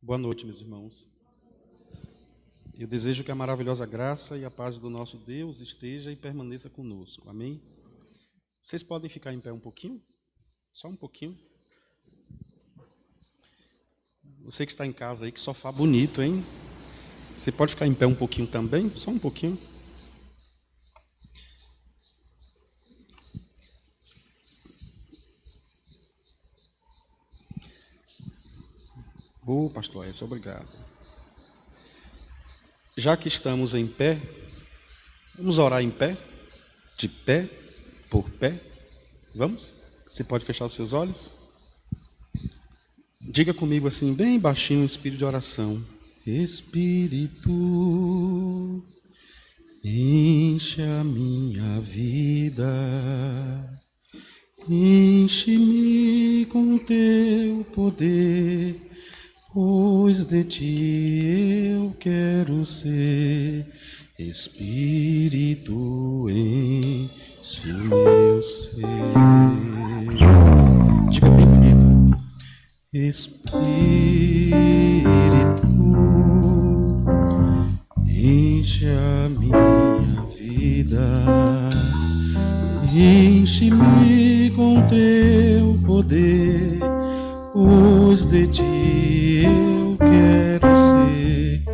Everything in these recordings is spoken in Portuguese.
Boa noite, meus irmãos. Eu desejo que a maravilhosa graça e a paz do nosso Deus esteja e permaneça conosco. Amém? Vocês podem ficar em pé um pouquinho? Só um pouquinho. Você que está em casa aí, que sofá bonito, hein? Você pode ficar em pé um pouquinho também? Só um pouquinho. Pastor Aécio, obrigado. Já que estamos em pé, vamos orar em pé? De pé, por pé? Vamos? Você pode fechar os seus olhos? Diga comigo assim, bem baixinho, um espírito de oração. Espírito, enche a minha vida, enche-me com teu poder, pois de ti eu quero ser. Espírito, enche o meu ser. Diga bem bonito. Espírito, enche a minha vida, enche-me com teu poder, pois de ti eu quero ser.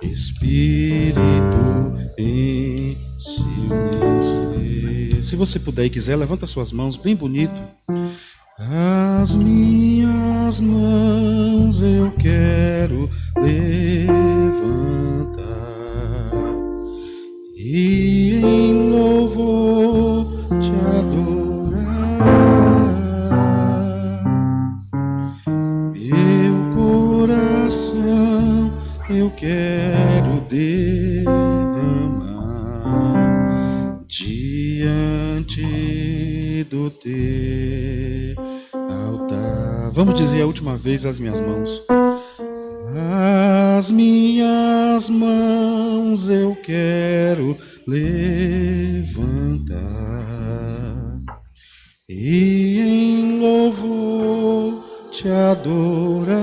Espírito, enche o meu ser. Se você puder e quiser, levanta suas mãos bem bonito. As minhas mãos eu quero levantar e em louvor te adorar. Meu coração eu quero derramar diante do teu altar. Vamos dizer a última vez as minhas mãos. As minhas mãos eu quero levantar e em louvor te adorar.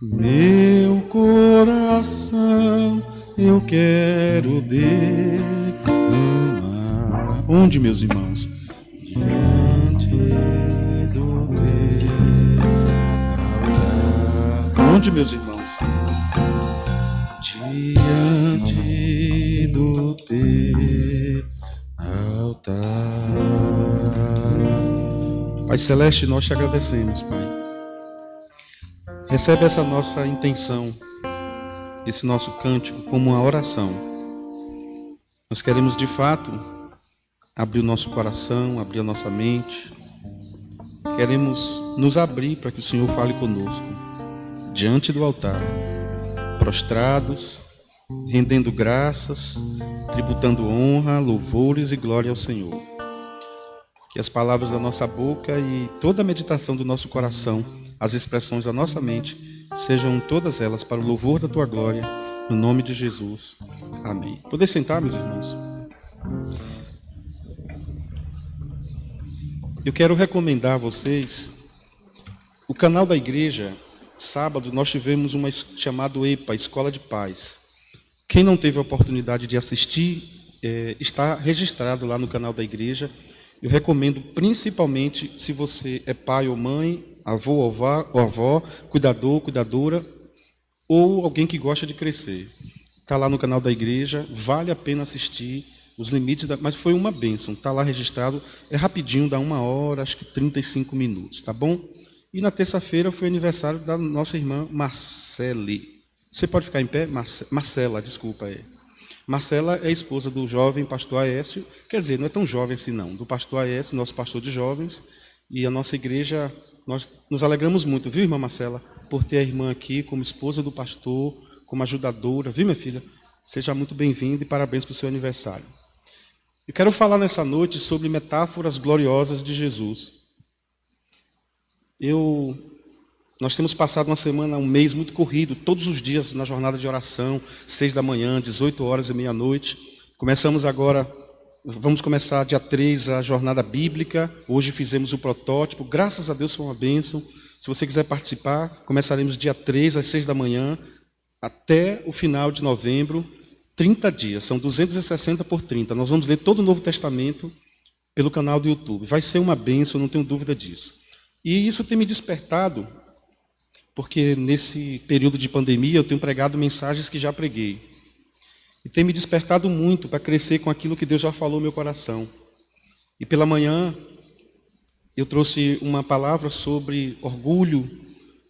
Meu coração eu quero derramar. Onde, meus irmãos? Diante do teu altar. Onde, meus irmãos? Diante do teu altar. Pai Celeste, nós te agradecemos, Pai. Recebe essa nossa intenção, esse nosso cântico como uma oração. Nós queremos de fato abrir o nosso coração, abrir a nossa mente. Queremos nos abrir para que o Senhor fale conosco, diante do altar, prostrados, rendendo graças, tributando honra, louvores e glória ao Senhor. Que as palavras da nossa boca e toda a meditação do nosso coração, as expressões da nossa mente, sejam todas elas para o louvor da tua glória, no nome de Jesus. Amém. Poder sentar, meus irmãos? Eu quero recomendar a vocês o canal da igreja. Sábado nós tivemos uma chamada EPA, Escola de Paz. Quem não teve a oportunidade de assistir, está registrado lá no canal da igreja. Eu recomendo principalmente se você é pai ou mãe, avô ou avó, cuidador, cuidadora, ou alguém que gosta de crescer. Está lá no canal da igreja, vale a pena assistir. Os limites, mas foi uma bênção, está lá registrado, é rapidinho, dá 1 hora, acho que 35 minutos, tá bom? E na terça-feira foi aniversário da nossa irmã Marcele. Você pode ficar em pé? Marcela, desculpa. Marcela é a esposa do jovem pastor Aécio, quer dizer, não é tão jovem assim não, do pastor Aécio, nosso pastor de jovens, e a nossa igreja, nós nos alegramos muito, viu, irmã Marcela, por ter a irmã aqui como esposa do pastor, como ajudadora, viu, minha filha? Seja muito bem-vinda e parabéns pelo seu aniversário. Eu quero falar nessa noite sobre metáforas gloriosas de Jesus. Nós temos passado uma semana, um mês muito corrido, todos os dias na jornada de oração, 6 da manhã, 18 horas e meia-noite. Começamos agora, vamos começar dia 3 a jornada bíblica. Hoje fizemos o protótipo, graças a Deus foi uma bênção. Se você quiser participar, começaremos dia 3 às 6 da manhã, até o final de novembro, 30 dias. São 260 por 30. Nós vamos ler todo o Novo Testamento pelo canal do YouTube. Vai ser uma bênção, não tenho dúvida disso. E isso tem me despertado, porque nesse período de pandemia eu tenho pregado mensagens que já preguei. E tem me despertado muito para crescer com aquilo que Deus já falou no meu coração. E pela manhã eu trouxe uma palavra sobre orgulho,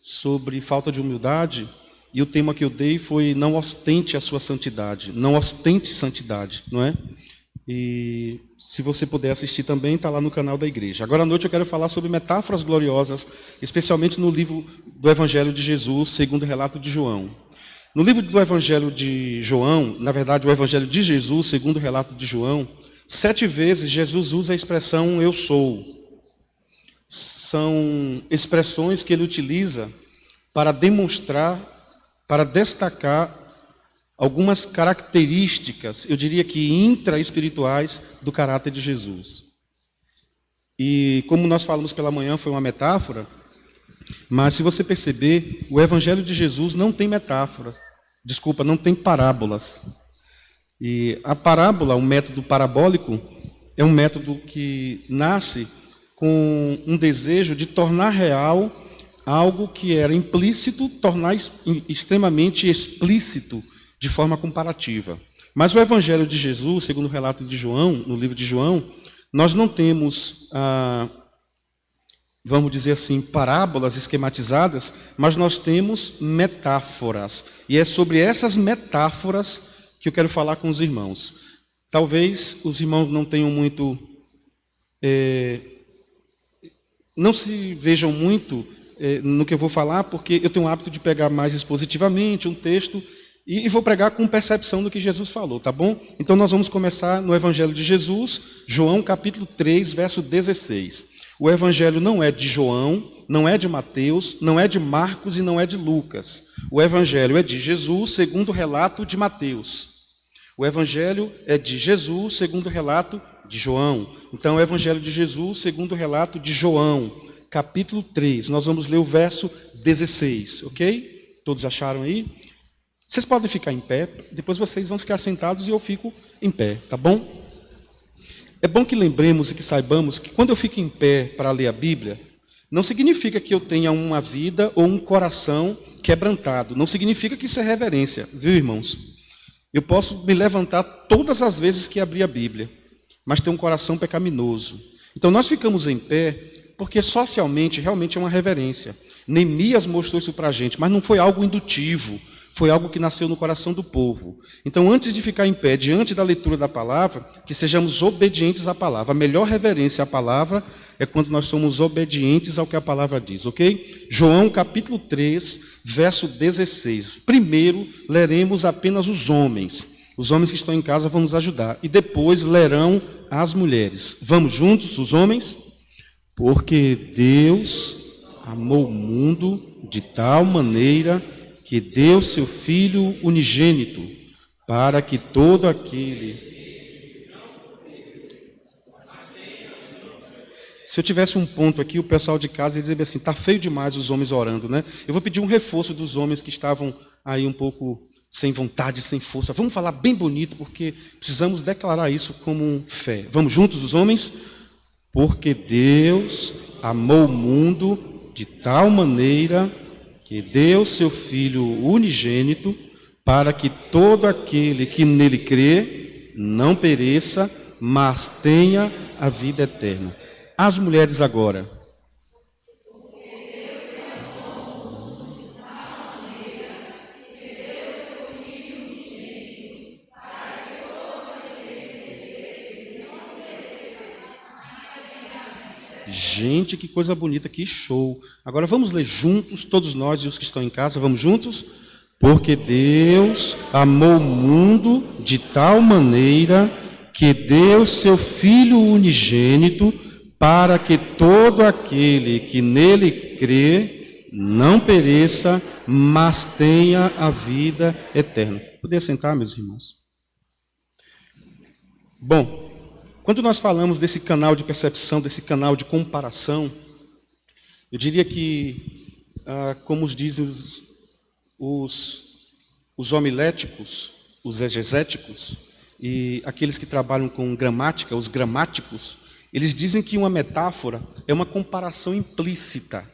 sobre falta de humildade, e o tema que eu dei foi: não ostente a sua santidade, não ostente santidade, não é? E se você puder assistir também, está lá no canal da igreja. Agora à noite eu quero falar sobre metáforas gloriosas, especialmente no livro do Evangelho de Jesus, segundo o relato de João. No livro do Evangelho de João, na verdade o Evangelho de Jesus, segundo o relato de João, 7 vezes Jesus usa a expressão eu sou. São expressões que ele utiliza para demonstrar, para destacar algumas características, eu diria que intraespirituais, do caráter de Jesus. E como nós falamos pela manhã, foi uma metáfora, mas se você perceber, o Evangelho de Jesus não tem metáforas, não tem parábolas. E a parábola, o método parabólico, é um método que nasce com um desejo de tornar real algo que era implícito, tornar extremamente explícito de forma comparativa. Mas o Evangelho de Jesus, segundo o relato de João, no livro de João, nós não temos, vamos dizer assim, parábolas esquematizadas, mas nós temos metáforas. E é sobre essas metáforas que eu quero falar com os irmãos. Talvez os irmãos não tenham muito, não se vejam muito no que eu vou falar, porque eu tenho o hábito de pegar mais expositivamente um texto e vou pregar com percepção do que Jesus falou, tá bom? Então nós vamos começar no Evangelho de Jesus, João capítulo 3, verso 16. O Evangelho não é de João, não é de Mateus, não é de Marcos e não é de Lucas. O Evangelho é de Jesus, segundo o relato de Mateus. O Evangelho é de Jesus, segundo o relato de João. Então, o Evangelho de Jesus, segundo o relato de João, capítulo 3. Nós vamos ler o verso 16, ok? Todos acharam aí? Vocês podem ficar em pé, depois vocês vão ficar sentados e eu fico em pé, tá bom? É bom que lembremos e que saibamos que quando eu fico em pé para ler a Bíblia, não significa que eu tenha uma vida ou um coração quebrantado. Não significa que isso é reverência, viu, irmãos? Eu posso me levantar todas as vezes que abrir a Bíblia, mas ter um coração pecaminoso. Então nós ficamos em pé porque socialmente realmente é uma reverência. Neemias mostrou isso para a gente, mas não foi algo indutivo. Foi algo que nasceu no coração do povo. Então, antes de ficar em pé, diante da leitura da palavra, que sejamos obedientes à palavra. A melhor reverência à palavra é quando nós somos obedientes ao que a palavra diz, ok? João capítulo 3, verso 16. Primeiro, leremos apenas os homens. Os homens que estão em casa vão nos ajudar. E depois lerão as mulheres. Vamos juntos, os homens? Porque Deus amou o mundo de tal maneira que deu seu Filho unigênito, para que todo aquele... Se eu tivesse um ponto aqui, o pessoal de casa ia dizer assim, está feio demais os homens orando, né? Eu vou pedir um reforço dos homens que estavam aí um pouco sem vontade, sem força. Vamos falar bem bonito, porque precisamos declarar isso como fé. Vamos juntos, os homens? Porque Deus amou o mundo de tal maneira que deu seu Filho unigênito, para que todo aquele que nele crê não pereça, mas tenha a vida eterna. As mulheres agora. Gente, que coisa bonita, que show. Agora vamos ler juntos, todos nós e os que estão em casa, vamos juntos? Porque Deus amou o mundo de tal maneira que deu seu Filho unigênito, para que todo aquele que nele crê não pereça, mas tenha a vida eterna. Poder sentar, meus irmãos? Bom, quando nós falamos desse canal de percepção, desse canal de comparação, eu diria que como dizem os homiléticos, os exegéticos, e aqueles que trabalham com gramática, os gramáticos, eles dizem que uma metáfora é uma comparação implícita.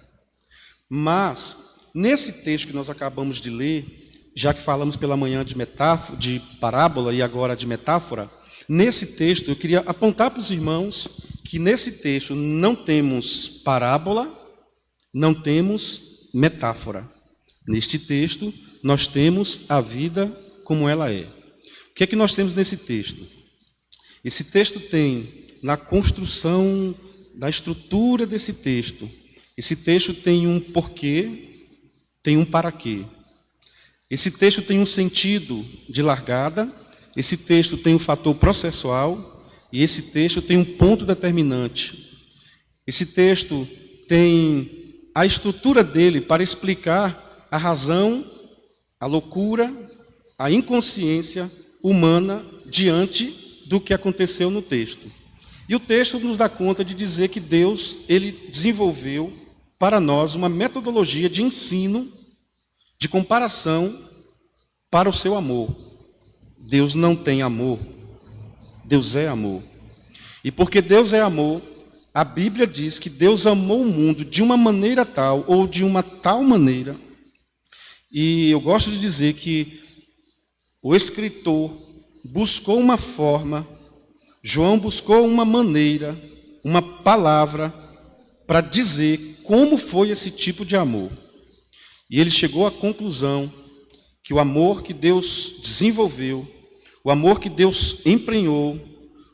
Mas, nesse texto que nós acabamos de ler, já que falamos pela manhã de metáfora, de parábola e agora de metáfora, nesse texto eu queria apontar para os irmãos que nesse texto não temos parábola, não temos metáfora. Neste texto, nós temos a vida como ela é. O que é que nós temos nesse texto? Esse texto tem, na construção da estrutura desse texto, esse texto tem um porquê, tem um para quê. Esse texto tem um sentido de largada, esse texto tem um fator processual e esse texto tem um ponto determinante. Esse texto tem a estrutura dele para explicar a razão, a loucura, a inconsciência humana diante do que aconteceu no texto. E o texto nos dá conta de dizer que Deus, ele desenvolveu para nós uma metodologia de ensino, de comparação para o seu amor. Deus não tem amor, Deus é amor. E porque Deus é amor, a Bíblia diz que Deus amou o mundo de uma maneira tal, ou de uma tal maneira, e eu gosto de dizer que o escritor buscou uma forma, João buscou uma maneira, uma palavra, para dizer como foi esse tipo de amor. E ele chegou à conclusão que o amor que Deus desenvolveu, o amor que Deus emprenhou,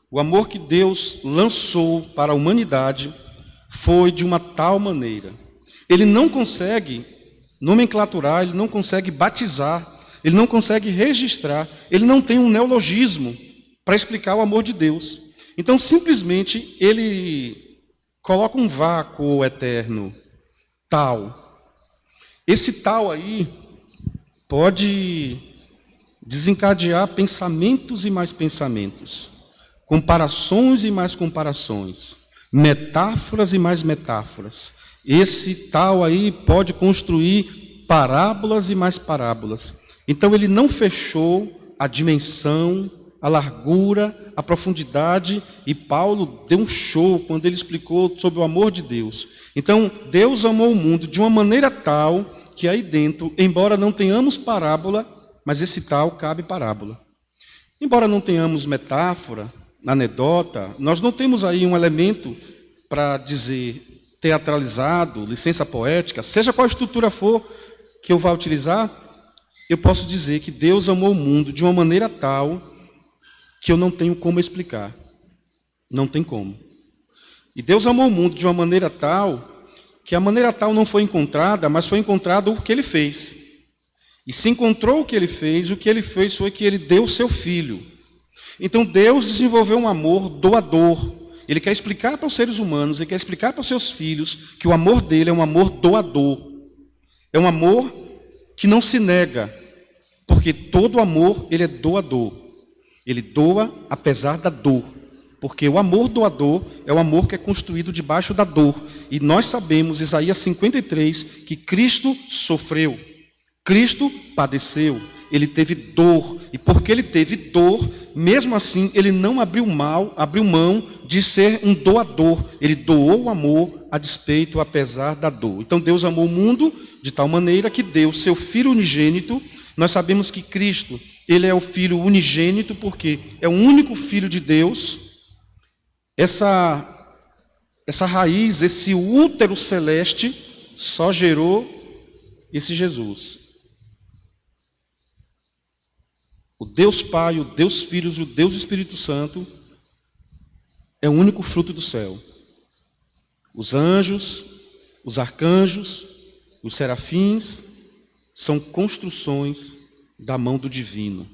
o amor que Deus lançou para a humanidade, foi de uma tal maneira. Ele não consegue nomenclaturar, ele não consegue batizar, ele não consegue registrar, ele não tem um neologismo para explicar o amor de Deus. Então, simplesmente, ele coloca um vácuo eterno, tal. Esse tal aí pode desencadear pensamentos e mais pensamentos, comparações e mais comparações, metáforas e mais metáforas. Esse tal aí pode construir parábolas e mais parábolas. Então ele não fechou a dimensão, a largura, a profundidade, e Paulo deu um show quando ele explicou sobre o amor de Deus. Então, Deus amou o mundo de uma maneira tal que aí dentro, embora não tenhamos parábola, mas esse tal cabe parábola. Embora não tenhamos metáfora, anedota, nós não temos aí um elemento para dizer teatralizado, licença poética, seja qual estrutura for que eu vá utilizar, eu posso dizer que Deus amou o mundo de uma maneira tal que eu não tenho como explicar. Não tem como. E Deus amou o mundo de uma maneira tal que a maneira tal não foi encontrada, mas foi encontrado o que ele fez. E se encontrou o que ele fez foi que ele deu o seu filho. Então Deus desenvolveu um amor doador. Ele quer explicar para os seres humanos, ele quer explicar para os seus filhos que o amor dele é um amor doador. É um amor que não se nega, porque todo amor, ele é doador. Ele doa apesar da dor, porque o amor doador é o amor que é construído debaixo da dor. E nós sabemos, Isaías 53, que Cristo sofreu, Cristo padeceu, ele teve dor, e porque ele teve dor, mesmo assim, ele não abriu mão de ser um doador. Ele doou o amor a despeito, apesar da dor. Então Deus amou o mundo de tal maneira que deu seu Filho unigênito. Nós sabemos que Cristo, ele é o Filho unigênito, porque é o único Filho de Deus. Essa raiz, esse útero celeste, só gerou esse Jesus. O Deus Pai, o Deus Filho e o Deus Espírito Santo é o único fruto do céu. Os anjos, os arcanjos, os serafins são construções da mão do divino.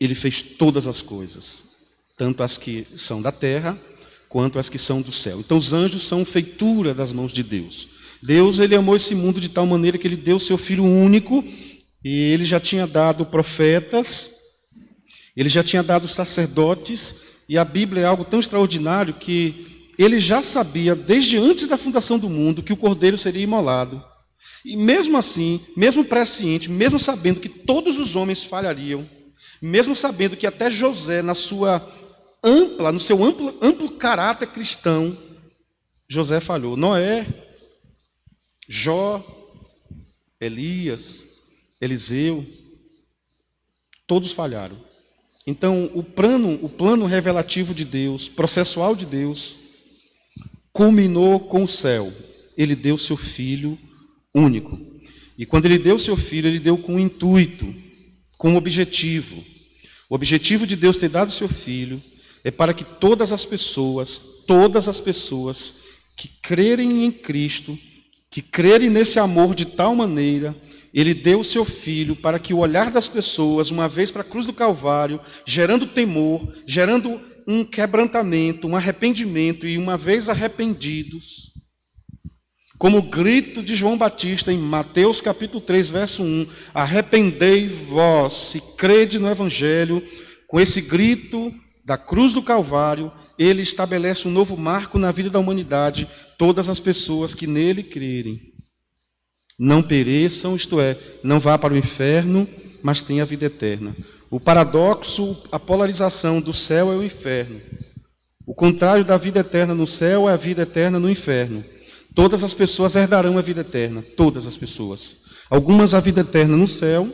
Ele fez todas as coisas, tanto as que são da terra, quanto as que são do céu. Então os anjos são feitura das mãos de Deus. Deus, ele amou esse mundo de tal maneira que ele deu seu Filho único, e ele já tinha dado profetas, ele já tinha dado sacerdotes, e a Bíblia é algo tão extraordinário que ele já sabia, desde antes da fundação do mundo, que o Cordeiro seria imolado. E mesmo assim, mesmo presciente, mesmo sabendo que todos os homens falhariam, mesmo sabendo que até José, no seu amplo caráter cristão, José falhou. Noé, Jó, Elias, Eliseu, todos falharam. Então, o plano revelativo de Deus, processual de Deus, culminou com o céu. Ele deu seu Filho único. E quando ele deu seu Filho, ele deu com um intuito, com um objetivo. O objetivo de Deus ter dado seu Filho é para que todas as pessoas que crerem em Cristo, que crerem nesse amor de tal maneira, ele deu o seu Filho para que o olhar das pessoas, uma vez para a cruz do Calvário, gerando temor, gerando um quebrantamento, um arrependimento, e uma vez arrependidos, como o grito de João Batista em Mateus capítulo 3, verso 1, arrependei-vos e crede no Evangelho. Com esse grito da cruz do Calvário, ele estabelece um novo marco na vida da humanidade. Todas as pessoas que nele crerem não pereçam, isto é, não vá para o inferno, mas tenha a vida eterna. O paradoxo, a polarização do céu é o inferno. O contrário da vida eterna no céu é a vida eterna no inferno. Todas as pessoas herdarão a vida eterna, todas as pessoas. Algumas a vida eterna no céu,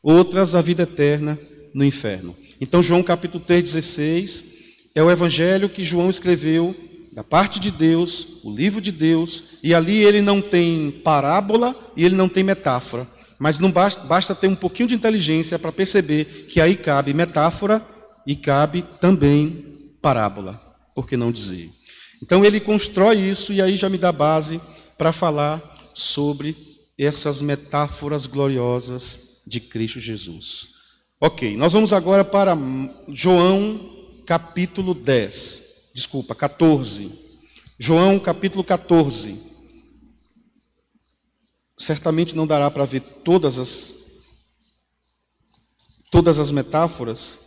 outras a vida eterna no inferno. Então, João capítulo 3,16 é o evangelho que João escreveu da parte de Deus, o livro de Deus, e ali ele não tem parábola e ele não tem metáfora. Mas não basta ter um pouquinho de inteligência para perceber que aí cabe metáfora e cabe também parábola, por que não dizer? Então ele constrói isso e aí já me dá base para falar sobre essas metáforas gloriosas de Cristo Jesus. Ok, nós vamos agora para João capítulo 14. João capítulo 14. Certamente não dará para ver todas as metáforas,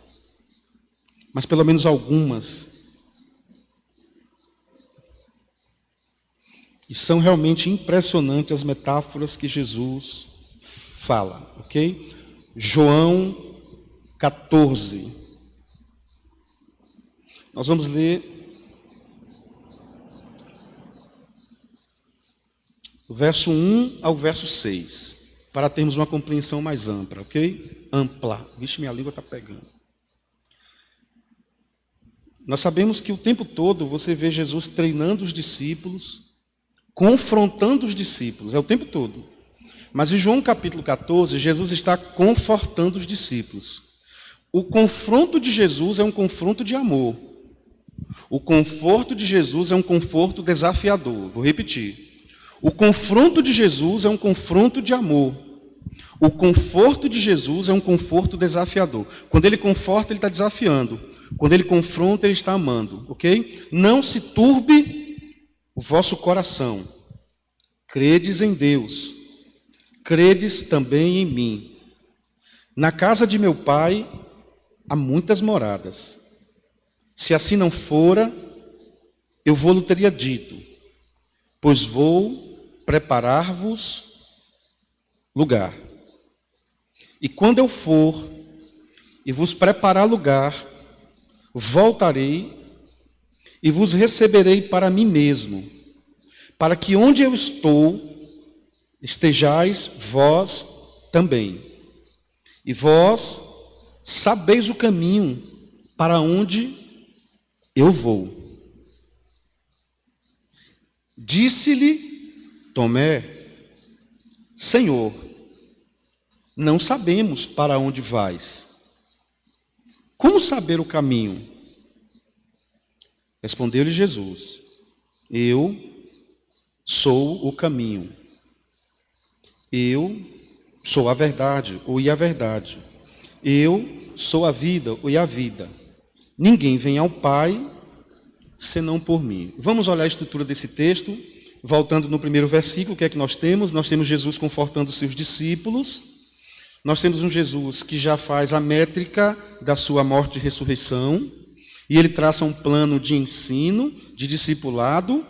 mas pelo menos algumas. E são realmente impressionantes as metáforas que Jesus fala, ok? João 14. Nós vamos ler o verso 1 ao verso 6, para termos uma compreensão mais ampla, ok? Ampla. Vixe, minha língua está pegando. Nós sabemos que o tempo todo você vê Jesus treinando os discípulos, confrontando os discípulos, é o tempo todo. Mas em João capítulo 14, Jesus está confortando os discípulos. O confronto de Jesus é um confronto de amor. O conforto de Jesus é um conforto desafiador. Vou repetir. O confronto de Jesus é um confronto de amor. O conforto de Jesus é um conforto desafiador. Quando ele conforta, ele está desafiando. Quando ele confronta, ele está amando. Ok? Não se turbe o vosso coração. Credes em Deus. Credes também em mim. Na casa de meu Pai há muitas moradas. Se assim não fora, eu vou-lhe teria dito, pois vou preparar-vos lugar. E quando eu for e vos preparar lugar, voltarei e vos receberei para mim mesmo, para que onde eu estou, estejais vós também. E vós sabeis o caminho para onde eu vou. Disse-lhe Tomé, Senhor, não sabemos para onde vais. Como saber o caminho? Respondeu-lhe Jesus, eu sou o caminho. Eu sou a verdade, ou e a verdade. Eu sou a vida, ou e a vida. Ninguém vem ao Pai senão por mim. Vamos olhar a estrutura desse texto. Voltando no primeiro versículo, o que é que nós temos? Nós temos Jesus confortando os seus discípulos. Nós temos um Jesus que já faz a métrica da sua morte e ressurreição. E ele traça um plano de ensino, de discipulado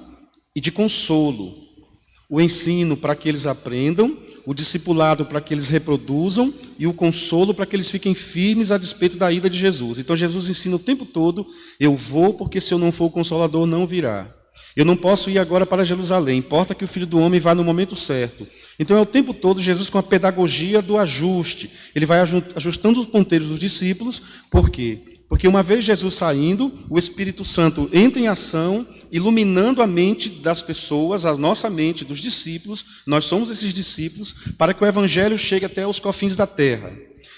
e de consolo. o ensino para que eles aprendam, o discipulado para que eles reproduzam e o consolo para que eles fiquem firmes a despeito da ida de Jesus. Então Jesus ensina o tempo todo, eu vou porque se eu não for o Consolador não virá. Eu não posso ir agora para Jerusalém, importa que o Filho do Homem vá no momento certo. Então é o tempo todo Jesus com a pedagogia do ajuste. Ele vai ajustando os ponteiros dos discípulos, por quê? Porque uma vez Jesus saindo, o Espírito Santo entra em ação, iluminando a mente das pessoas, a nossa mente dos discípulos, nós somos esses discípulos, para que o Evangelho chegue até os confins da terra.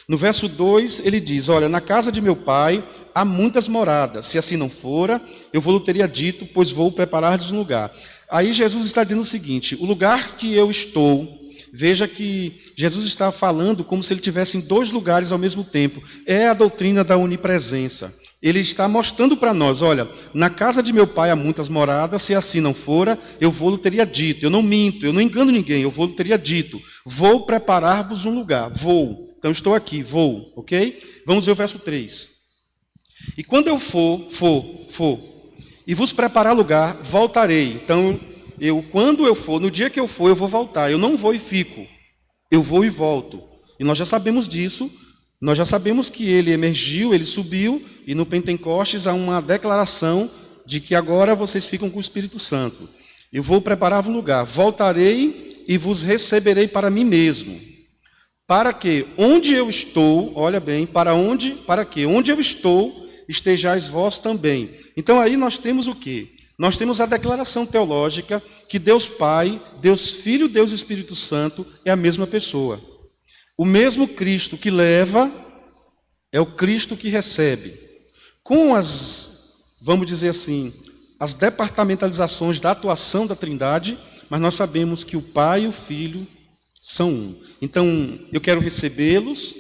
No verso 2, ele diz, olha, na casa de meu pai há muitas moradas, se assim não fora, eu vou-lhe teria dito, pois vou preparar-lhes um lugar. Aí Jesus está dizendo o seguinte, o lugar que eu estou, veja que Jesus está falando como se ele estivesse em dois lugares ao mesmo tempo, é a doutrina da onipresença. Ele está mostrando para nós, olha, na casa de meu pai há muitas moradas, se assim não fora, eu vou-lhe teria dito, eu não minto, eu não engano ninguém, eu vou-lhe teria dito, vou preparar-vos um lugar, vou. Então, estou aqui, vou, ok? Vamos ver o verso 3. E quando eu for, e vos preparar lugar, voltarei. Então, quando eu for, no dia que eu for, eu vou voltar. Eu não vou e fico. Eu vou e volto. E nós já sabemos disso. Nós já sabemos que ele emergiu, ele subiu, e no Pentecostes há uma declaração de que agora vocês ficam com o Espírito Santo. Eu vou preparar um lugar, voltarei e vos receberei para mim mesmo. Para que onde eu estou, olha bem, para que onde eu estou, estejais vós também. Então aí nós temos o quê? Nós temos a declaração teológica que Deus Pai, Deus Filho, Deus Espírito Santo é a mesma pessoa. O mesmo Cristo que leva é o Cristo que recebe. Com as, vamos dizer assim, as departamentalizações da atuação da Trindade, mas nós sabemos que o Pai e o Filho são um. Então, eu quero recebê-los,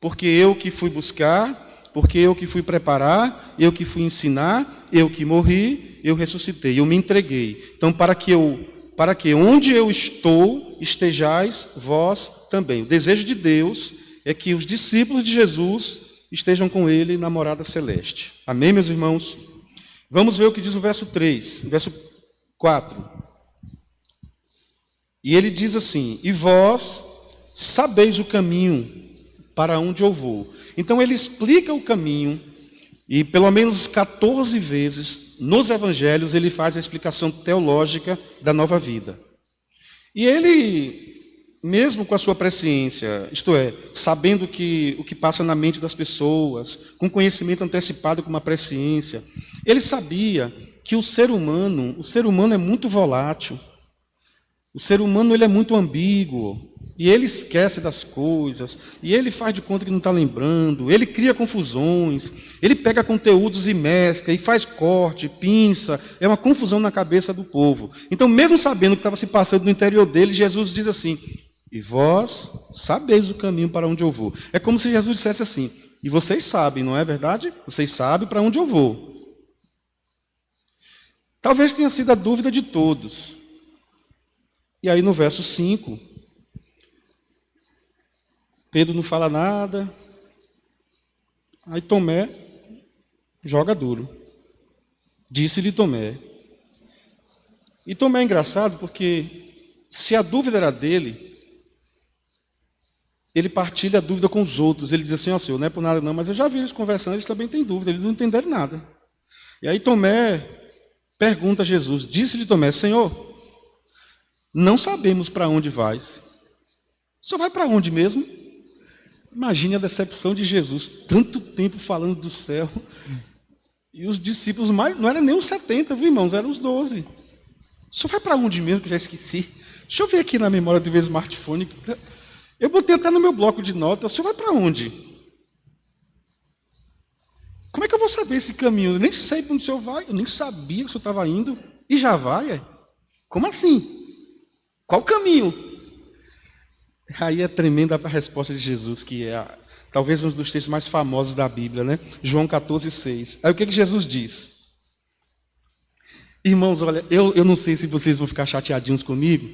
porque eu que fui buscar, porque eu que fui preparar, eu que fui ensinar, eu que morri, eu ressuscitei, eu me entreguei. Então, para que onde eu estou, estejais vós também. O desejo de Deus é que os discípulos de Jesus estejam com ele na morada celeste. Amém, meus irmãos? Vamos ver o que diz o verso 3, verso 4. E ele diz assim, e vós sabeis o caminho para onde eu vou. Então ele explica o caminho, e pelo menos 14 vezes nos evangelhos ele faz a explicação teológica da nova vida. E ele, mesmo com a sua presciência, isto é, sabendo o que passa na mente das pessoas, com conhecimento antecipado com uma presciência, ele sabia que o ser humano é muito volátil. O ser humano ele é muito ambíguo, e ele esquece das coisas, e ele faz de conta que não está lembrando, ele cria confusões, ele pega conteúdos e mescla, e faz corte, pinça, é uma confusão na cabeça do povo. Então, mesmo sabendo o que estava se passando no interior dele, Jesus diz assim, e vós sabeis o caminho para onde eu vou. É como se Jesus dissesse assim, e vocês sabem, não é verdade? Vocês sabem para onde eu vou. Talvez tenha sido a dúvida de todos. E aí no verso 5, Pedro não fala nada, aí Tomé joga duro. Disse-lhe Tomé. E Tomé é engraçado porque se a dúvida era dele, ele partilha a dúvida com os outros. Ele diz assim, ó Senhor, não é por nada não, mas eu já vi eles conversando, eles também têm dúvida, eles não entenderam nada. E aí Tomé pergunta a Jesus, disse-lhe Tomé, Senhor, não sabemos para onde vais. Só vai para onde mesmo? Imagine a decepção de Jesus, tanto tempo falando do céu, e os discípulos, não eram nem os 70, viu, irmãos, eram os 12. Só vai para onde mesmo, que eu já esqueci. Deixa eu ver aqui na memória do meu smartphone. Eu botei até no meu bloco de notas, o senhor vai para onde? Como é que eu vou saber esse caminho? Eu nem sei para onde o senhor vai, eu nem sabia que o senhor estava indo, e já vai, é? Como assim? Qual o caminho? Aí é tremenda a resposta de Jesus, que é talvez um dos textos mais famosos da Bíblia, né? João 14,6. Aí o que Jesus diz? Irmãos, olha, eu não sei se vocês vão ficar chateadinhos comigo,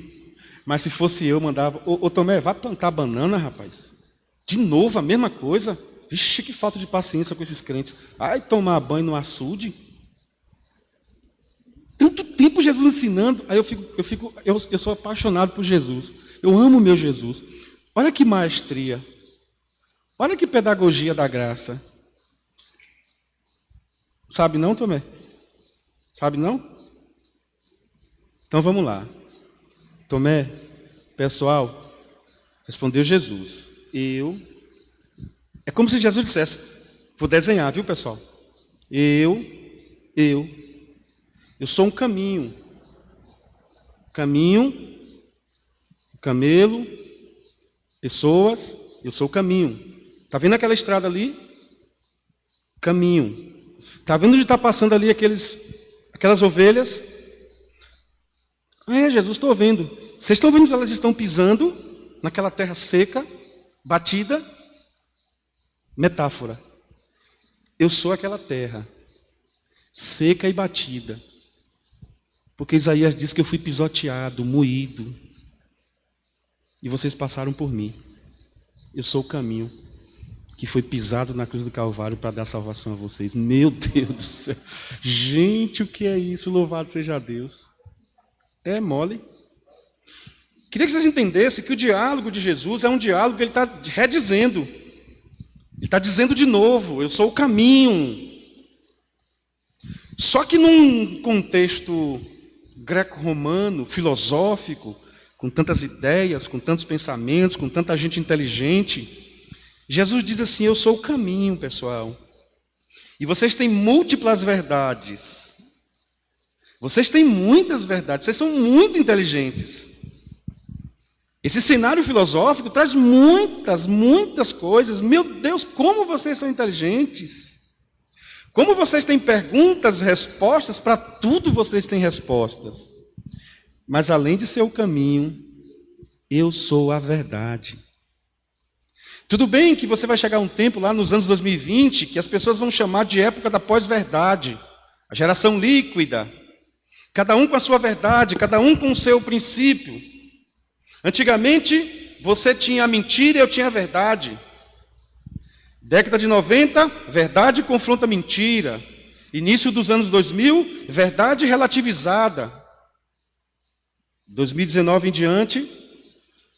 mas se fosse eu, mandava, ô Tomé, vai plantar banana, rapaz. De novo a mesma coisa? Vixe, que falta de paciência com esses crentes. Ai, tomar banho no açude. Tanto tempo Jesus ensinando, aí eu sou apaixonado por Jesus. Eu amo o meu Jesus. Olha que maestria. Olha que pedagogia da graça. Sabe não, Tomé? Sabe não? Então vamos lá. Tomé, pessoal, respondeu Jesus. É como se Jesus dissesse, vou desenhar, viu, pessoal? Eu sou um caminho. Caminho, camelo, pessoas, eu sou o caminho. Está vendo aquela estrada ali? Caminho. Está vendo onde está passando ali aquelas ovelhas? Jesus, estou vendo. Vocês estão vendo que elas estão pisando naquela terra seca, batida? Metáfora. Eu sou aquela terra, seca e batida. Porque Isaías diz que eu fui pisoteado, moído. E vocês passaram por mim. Eu sou o caminho que foi pisado na cruz do Calvário para dar salvação a vocês. Meu Deus do céu. Gente, o que é isso? Louvado seja Deus. É mole. Queria que vocês entendessem que o diálogo de Jesus é um diálogo que ele está redizendo. Ele está dizendo de novo, eu sou o caminho. Só que num contexto greco-romano, filosófico, com tantas ideias, com tantos pensamentos, com tanta gente inteligente, Jesus diz assim, eu sou o caminho, pessoal. E vocês têm múltiplas verdades. Vocês têm muitas verdades, vocês são muito inteligentes. Esse cenário filosófico traz muitas coisas. Meu Deus, como vocês são inteligentes. Como vocês têm perguntas, respostas, para tudo vocês têm respostas. Mas além de ser o caminho, eu sou a verdade. Tudo bem que você vai chegar um tempo lá nos anos 2020 que as pessoas vão chamar de época da pós-verdade, a geração líquida. Cada um com a sua verdade, cada um com o seu princípio. Antigamente, você tinha a mentira e eu tinha a verdade. Década de 90, verdade confronta mentira. Início dos anos 2000, verdade relativizada. 2019 em diante,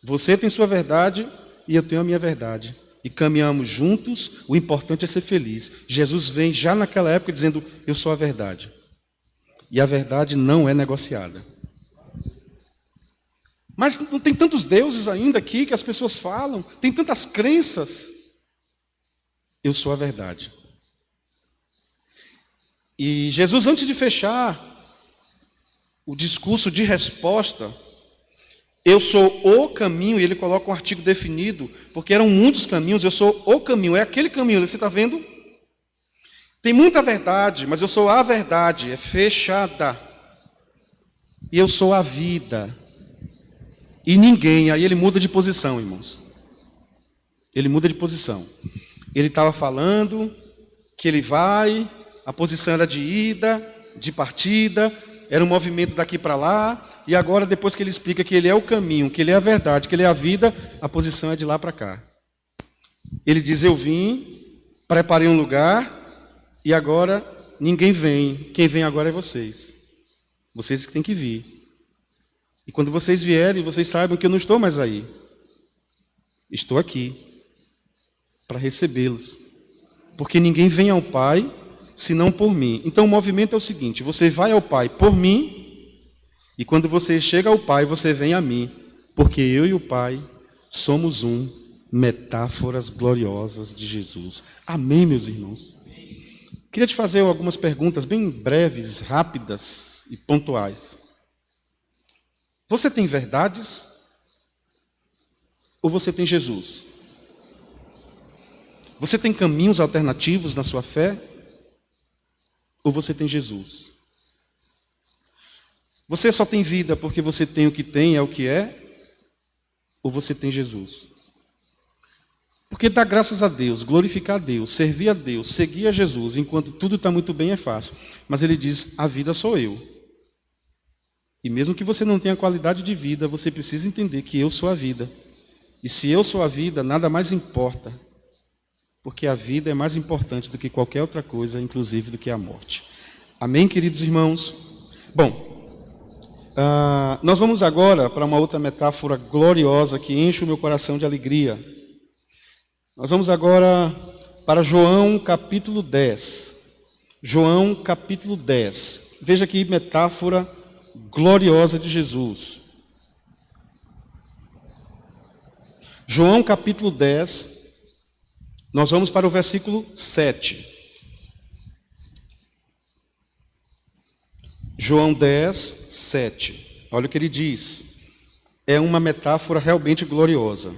você tem sua verdade e eu tenho a minha verdade. E caminhamos juntos, o importante é ser feliz. Jesus vem já naquela época dizendo, eu sou a verdade. E a verdade não é negociada. Mas não tem tantos deuses ainda aqui que as pessoas falam, tem tantas crenças. Eu sou a verdade. E Jesus, antes de fechar o discurso de resposta, eu sou o caminho, e ele coloca um artigo definido, porque eram muitos caminhos, eu sou o caminho, é aquele caminho, você está vendo? Tem muita verdade, mas eu sou a verdade, é fechada. E eu sou a vida. E ninguém, aí ele muda de posição, irmãos. Ele muda de posição. Ele estava falando que ele vai, a posição era de ida, de partida, era um movimento daqui para lá, e agora depois que ele explica que ele é o caminho, que ele é a verdade, que ele é a vida, a posição é de lá para cá. Ele diz, eu vim, preparei um lugar, e agora ninguém vem, quem vem agora é vocês. Vocês que têm que vir. E quando vocês vierem, vocês saibam que eu não estou mais aí. Estou aqui para recebê-los. Porque ninguém vem ao Pai senão por mim. Então o movimento é o seguinte, você vai ao Pai por mim, e quando você chega ao Pai, você vem a mim. Porque eu e o Pai somos um. Metáforas gloriosas de Jesus. Amém, meus irmãos? Queria te fazer algumas perguntas bem breves, rápidas e pontuais. Você tem verdades? Ou você tem Jesus? Você tem caminhos alternativos na sua fé? Ou você tem Jesus? Você só tem vida porque você tem o que tem, é o que é? Ou você tem Jesus? Porque dar graças a Deus, glorificar a Deus, servir a Deus, seguir a Jesus, enquanto tudo está muito bem é fácil. Mas ele diz, a vida sou eu. E mesmo que você não tenha qualidade de vida, você precisa entender que eu sou a vida. E se eu sou a vida, nada mais importa. Porque a vida é mais importante do que qualquer outra coisa, inclusive do que a morte. Amém, queridos irmãos? Bom, Nós vamos agora para uma outra metáfora gloriosa que enche o meu coração de alegria. Nós vamos agora para João capítulo 10. João capítulo 10. Veja que metáfora gloriosa de Jesus. João capítulo 10, nós vamos para o versículo 7. João 10, 7. Olha o que ele diz. É uma metáfora realmente gloriosa.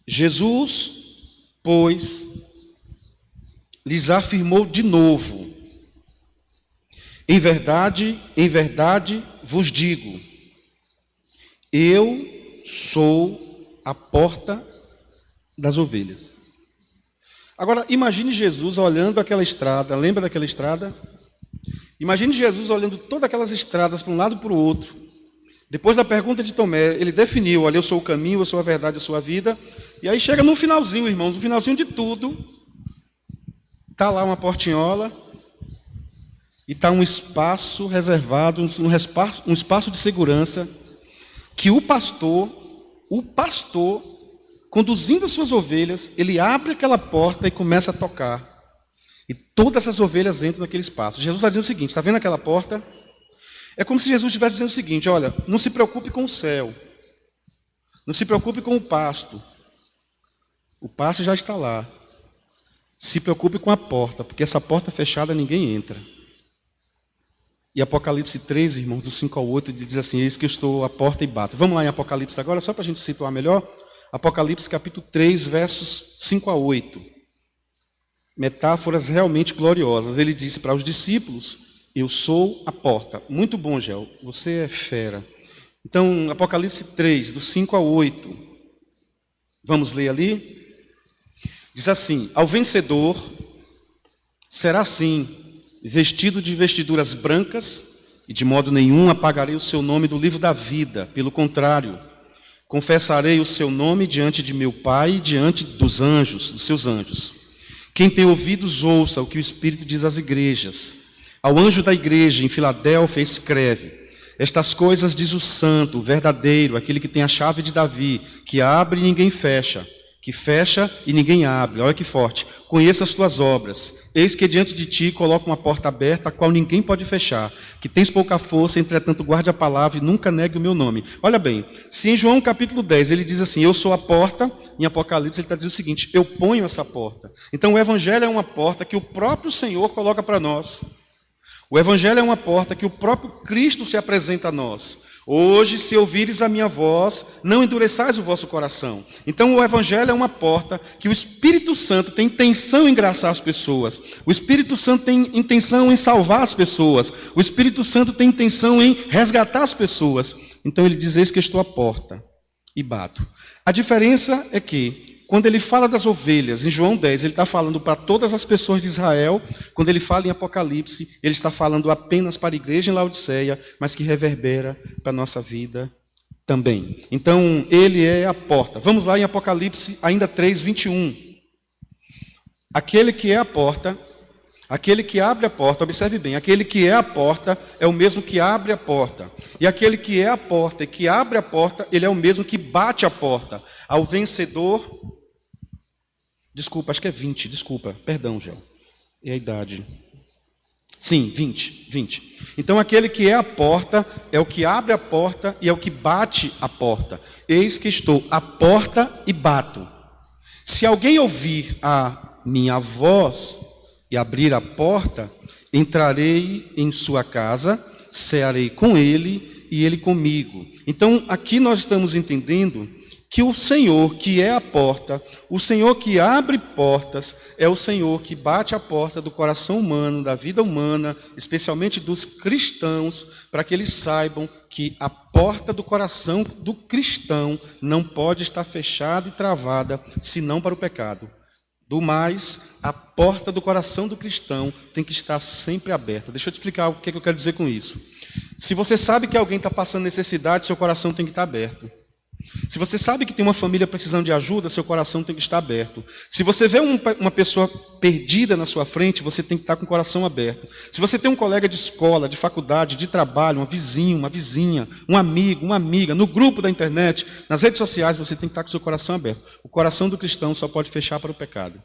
Jesus, pois, lhes afirmou de novo: em verdade vos digo, eu sou a porta das ovelhas. Agora, imagine Jesus olhando aquela estrada, lembra daquela estrada? Imagine Jesus olhando todas aquelas estradas para um lado e para o outro. Depois da pergunta de Tomé, ele definiu: olha, eu sou o caminho, eu sou a verdade, eu sou a vida. E aí chega no finalzinho, irmãos, no finalzinho de tudo, está lá uma portinhola e está um espaço reservado, um espaço de segurança, que o pastor, conduzindo as suas ovelhas, ele abre aquela porta e começa a tocar. E todas as ovelhas entram naquele espaço. Jesus está dizendo o seguinte: está vendo aquela porta? É como se Jesus estivesse dizendo o seguinte: olha, não se preocupe com o céu. Não se preocupe com o pasto. O pasto já está lá. Se preocupe com a porta, porque essa porta fechada ninguém entra. E Apocalipse 3, irmãos, do 5 ao 8, diz assim: eis que eu estou à porta e bato. Vamos lá em Apocalipse agora, só para a gente situar melhor. Apocalipse capítulo 3, versos 5 a 8. Metáforas realmente gloriosas. Ele disse para os discípulos: eu sou a porta. Muito bom, Gel, você é fera. Então, Apocalipse 3, do 5 a 8. Vamos ler ali? Diz assim: ao vencedor será assim, vestido de vestiduras brancas, e de modo nenhum apagarei o seu nome do livro da vida. Pelo contrário, confessarei o seu nome diante de meu Pai e diante dos anjos, dos seus anjos. Quem tem ouvidos, ouça o que o Espírito diz às igrejas. Ao anjo da igreja em Filadélfia escreve: estas coisas diz o santo, o verdadeiro, aquele que tem a chave de Davi, que abre e ninguém fecha, que fecha e ninguém abre. Olha que forte. Conheça as tuas obras. Eis que diante de ti coloco uma porta aberta, a qual ninguém pode fechar. Que tens pouca força, entretanto guarde a palavra e nunca negue o meu nome. Olha bem, se em João capítulo 10 ele diz assim: eu sou a porta, em Apocalipse ele está dizendo o seguinte: eu ponho essa porta. Então o Evangelho é uma porta que o próprio Senhor coloca para nós. O Evangelho é uma porta que o próprio Cristo se apresenta a nós. Hoje, se ouvires a minha voz, não endureçais o vosso coração. Então o Evangelho é uma porta que o Espírito Santo tem intenção em engraçar as pessoas. O Espírito Santo tem intenção em salvar as pessoas. O Espírito Santo tem intenção em resgatar as pessoas. Então ele diz: eis que estou à porta e bato. A diferença é que, quando ele fala das ovelhas, em João 10, ele está falando para todas as pessoas de Israel. Quando ele fala em Apocalipse, ele está falando apenas para a igreja em Laodiceia, mas que reverbera para a nossa vida também. Então, ele é a porta. Vamos lá em Apocalipse, ainda 3, 21. Aquele que é a porta, aquele que abre a porta, observe bem, aquele que é a porta é o mesmo que abre a porta. E aquele que é a porta e que abre a porta, ele é o mesmo que bate a porta. Ao vencedor... Desculpa, acho que é 20, perdão, Gel. É a idade. Sim, 20. Então aquele que é a porta é o que abre a porta e é o que bate a porta. Eis que estou à porta e bato. Se alguém ouvir a minha voz e abrir a porta, entrarei em sua casa, cearei com ele e ele comigo. Então aqui nós estamos entendendo que o Senhor que é a porta, o Senhor que abre portas, é o Senhor que bate a porta do coração humano, da vida humana, especialmente dos cristãos, para que eles saibam que a porta do coração do cristão não pode estar fechada e travada, senão para o pecado. Do mais, a porta do coração do cristão tem que estar sempre aberta. Deixa eu te explicar o que eu quero dizer com isso. Se você sabe que alguém está passando necessidade, seu coração tem que estar aberto. Se você sabe que tem uma família precisando de ajuda, seu coração tem que estar aberto. Se você vê uma pessoa perdida na sua frente, você tem que estar com o coração aberto. Se você tem um colega de escola, de faculdade, de trabalho, um vizinho, uma vizinha, um amigo, uma amiga, no grupo da internet, nas redes sociais, você tem que estar com o seu coração aberto. O coração do cristão só pode fechar para o pecado.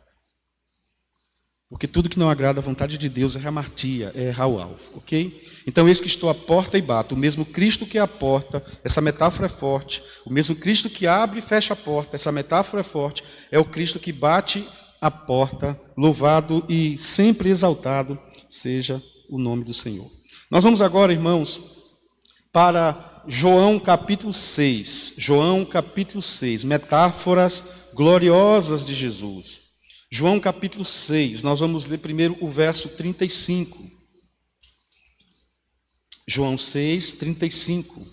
Porque tudo que não agrada à vontade de Deus é hamartia, é errar o alvo, ok? Então, eis que estou à porta e bato. O mesmo Cristo que é a porta, essa metáfora é forte. O mesmo Cristo que abre e fecha a porta, essa metáfora é forte. É o Cristo que bate a porta, louvado e sempre exaltado seja o nome do Senhor. Nós vamos agora, irmãos, para João capítulo 6. João capítulo 6, metáforas gloriosas de Jesus. João capítulo 6, nós vamos ler primeiro o verso 35. João 6, 35.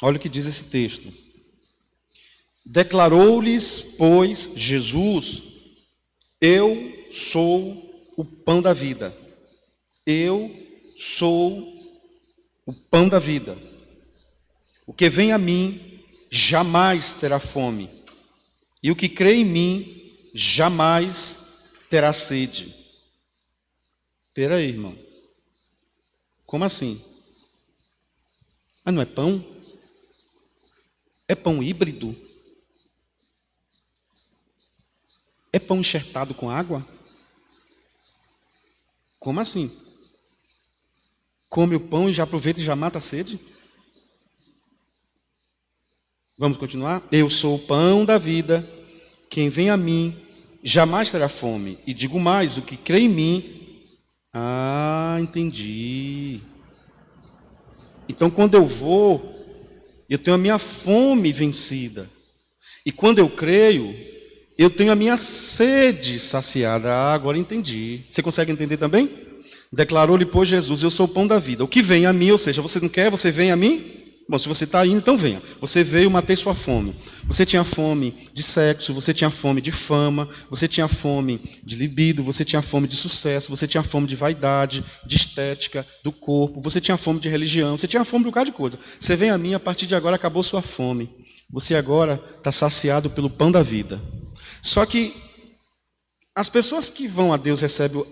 Olha o que diz esse texto. Declarou-lhes, pois, Jesus: eu sou o pão da vida. Eu sou o pão da vida. O que vem a mim jamais terá fome, e o que crê em mim jamais terá sede. Espera aí, irmão. Como assim? Ah, não é pão? É pão híbrido? É pão enxertado com água? Como assim? Come o pão e já aproveita e já mata a sede? Vamos continuar? Eu sou o pão da vida, quem vem a mim jamais terá fome. E digo mais, o que crê em mim... Ah, entendi. Então quando eu vou, eu tenho a minha fome vencida. E quando eu creio, eu tenho a minha sede saciada. Ah, agora entendi. Você consegue entender também? Declarou-lhe, pois, Jesus: eu sou o pão da vida. O que vem a mim, ou seja, você não quer, você vem a mim? Bom, se você está indo, então venha. Você veio, matei sua fome. Você tinha fome de sexo, você tinha fome de fama, você tinha fome de libido, você tinha fome de sucesso, você tinha fome de vaidade, de estética, do corpo, você tinha fome de religião, você tinha fome de um bocado de coisa. Você vem a mim, a partir de agora acabou sua fome. Você agora está saciado pelo pão da vida. Só que as pessoas que vão a Deus recebem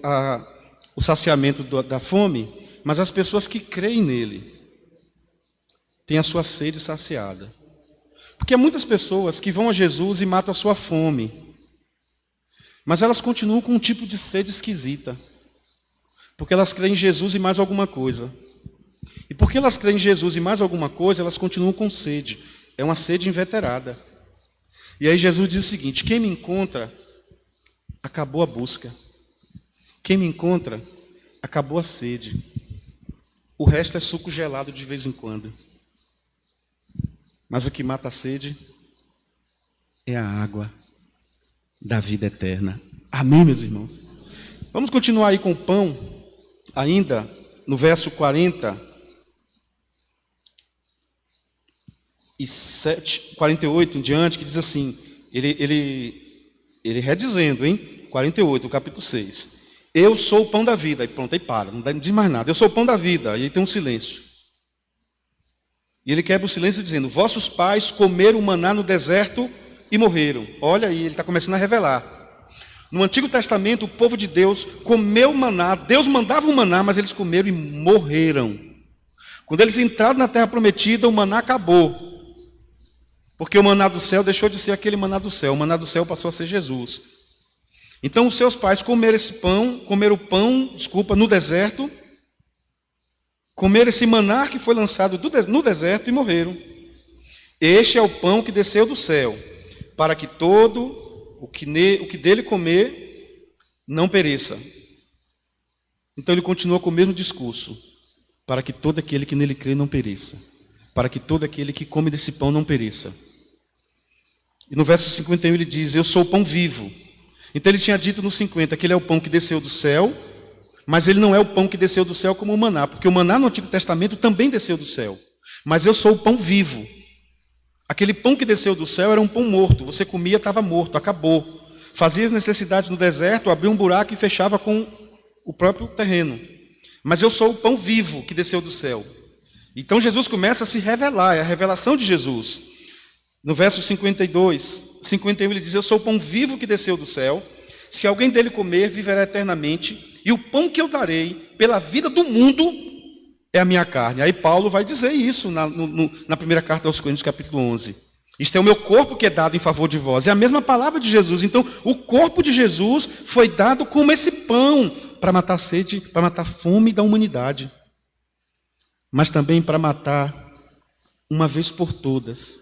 o saciamento da fome, mas as pessoas que creem nele têm a sua sede saciada. Porque há muitas pessoas que vão a Jesus e matam a sua fome, mas elas continuam com um tipo de sede esquisita, porque elas creem em Jesus e mais alguma coisa. E porque elas creem em Jesus e mais alguma coisa, elas continuam com sede. É uma sede inveterada. E aí Jesus diz o seguinte: quem me encontra, acabou a busca. Quem me encontra, acabou a sede. O resto é suco gelado de vez em quando. Mas o que mata a sede é a água da vida eterna. Amém, meus irmãos? Vamos continuar aí com o pão, ainda no verso 48 em diante, que diz assim, ele redizendo, hein? 48, o capítulo 6. Eu sou o pão da vida. E pronto, aí para, não diz mais nada. Eu sou o pão da vida. E aí tem um silêncio. E ele quebra o silêncio dizendo: vossos pais comeram o maná no deserto e morreram. Olha aí, ele está começando a revelar. No Antigo Testamento, o povo de Deus comeu o maná. Deus mandava o maná, mas eles comeram e morreram. Quando eles entraram na terra prometida, o maná acabou. Porque o maná do céu deixou de ser aquele maná do céu. O maná do céu passou a ser Jesus. Então os seus pais comeram o pão no deserto, comeram esse maná que foi lançado no deserto e morreram. Este é o pão que desceu do céu, para que todo o que dele comer não pereça. Então ele continua com o mesmo discurso: para que todo aquele que nele crê não pereça, para que todo aquele que come desse pão não pereça. E no verso 51 ele diz: eu sou o pão vivo. Então ele tinha dito no 50 que ele é o pão que desceu do céu, mas ele não é o pão que desceu do céu como o maná, porque o maná no Antigo Testamento também desceu do céu. Mas eu sou o pão vivo. Aquele pão que desceu do céu era um pão morto, você comia, estava morto, acabou. Fazia as necessidades no deserto, abria um buraco e fechava com o próprio terreno. mas eu sou o pão vivo que desceu do céu. Então Jesus começa a se revelar, é a revelação de Jesus. No verso 52, 51 ele diz: eu sou o pão vivo que desceu do céu, se alguém dele comer, viverá eternamente, e o pão que eu darei pela vida do mundo é a minha carne. Aí Paulo vai dizer isso na primeira carta aos Coríntios, capítulo 11. Isto é o meu corpo que é dado em favor de vós. É a mesma palavra de Jesus. Então, o corpo de Jesus foi dado como esse pão para matar a sede, para matar a fome da humanidade. Mas também para matar, uma vez por todas,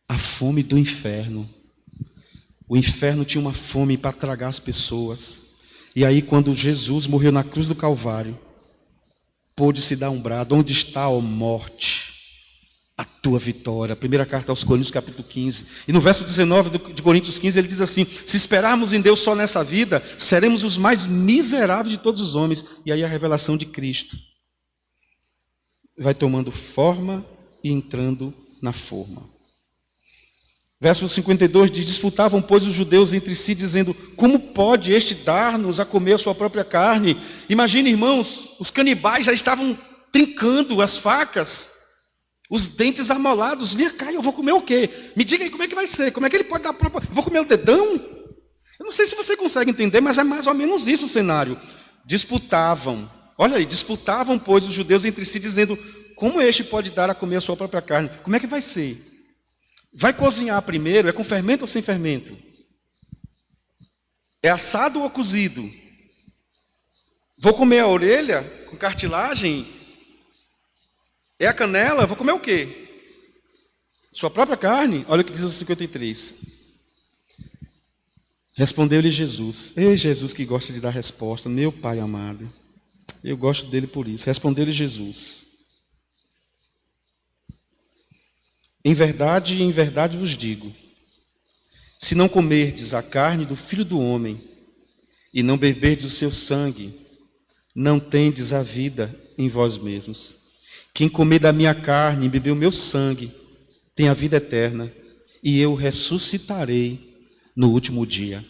a fome do inferno. O inferno tinha uma fome para tragar as pessoas. E aí, quando Jesus morreu na cruz do Calvário, pôde-se dar um brado: onde está, ó morte, a tua vitória? Primeira carta aos Coríntios, capítulo 15. E no verso 19 de Coríntios 15, ele diz assim: se esperarmos em Deus só nessa vida, seremos os mais miseráveis de todos os homens. E aí a revelação de Cristo vai tomando forma e entrando na forma. Verso 52 diz: disputavam, pois, os judeus entre si, dizendo: como pode este dar-nos a comer a sua própria carne? Imagine, irmãos, os canibais já estavam trincando as facas, os dentes amolados. Vem cá, eu vou comer o quê? Me diga aí como é que vai ser, como é que ele pode dar própria... Vou comer o dedão? Eu não sei se você consegue entender, mas é mais ou menos isso o cenário. Disputavam, olha aí, disputavam, pois, os judeus entre si, dizendo: como este pode dar a comer a sua própria carne? Como é que vai ser? Vai cozinhar primeiro? É com fermento ou sem fermento? É assado ou cozido? Vou comer a orelha com cartilagem? É a canela? Vou comer o quê? Sua própria carne? Olha o que diz o 53. Respondeu-lhe Jesus. Ei, Jesus que gosta de dar resposta, meu Pai amado. Eu gosto dele por isso. Respondeu-lhe Jesus: em verdade vos digo, se não comerdes a carne do Filho do Homem e não beberdes o seu sangue, não tendes a vida em vós mesmos. Quem comer da minha carne e beber o meu sangue tem a vida eterna, e eu ressuscitarei no último dia.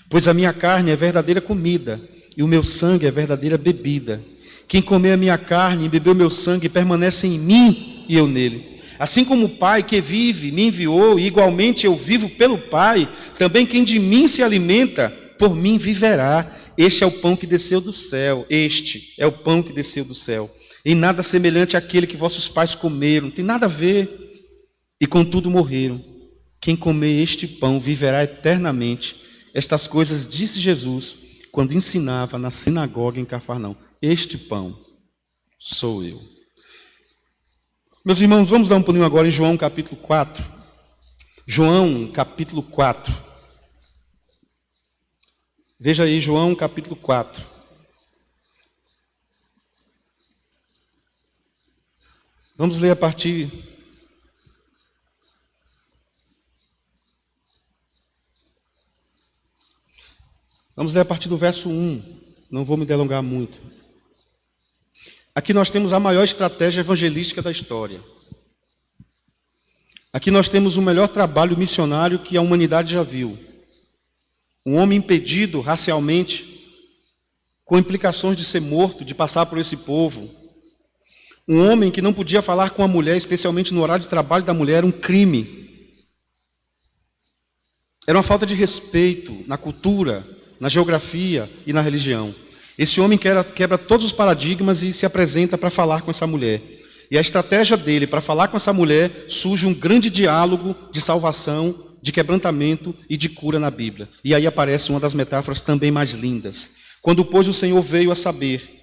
Pois a minha carne é verdadeira comida e o meu sangue é verdadeira bebida. Quem comer a minha carne e beber o meu sangue permanece em mim e eu nele. Assim como o Pai que vive me enviou, e igualmente eu vivo pelo Pai, também quem de mim se alimenta, por mim viverá. Este é o pão que desceu do céu. Este é o pão que desceu do céu. Em nada semelhante àquele que vossos pais comeram. Não tem nada a ver. E contudo morreram. Quem comer este pão viverá eternamente. Estas coisas disse Jesus quando ensinava na sinagoga em Cafarnaum. Este pão sou eu. Meus irmãos, vamos dar um pulinho agora em João capítulo 4. João capítulo 4. Veja aí, João capítulo 4. Vamos ler a partir... Vamos ler a partir do verso 1. Não vou me delongar muito. Aqui nós temos a maior estratégia evangelística da história. Aqui nós temos o melhor trabalho missionário que a humanidade já viu. Um homem impedido racialmente, com implicações de ser morto, de passar por esse povo. Um homem que não podia falar com a mulher, especialmente no horário de trabalho da mulher, era um crime. Era uma falta de respeito na cultura, na geografia e na religião. Esse homem quebra todos os paradigmas e se apresenta para falar com essa mulher. E a estratégia dele para falar com essa mulher surge um grande diálogo de salvação, de quebrantamento e de cura na Bíblia. E aí aparece uma das metáforas também mais lindas. Quando, pois, o Senhor veio a saber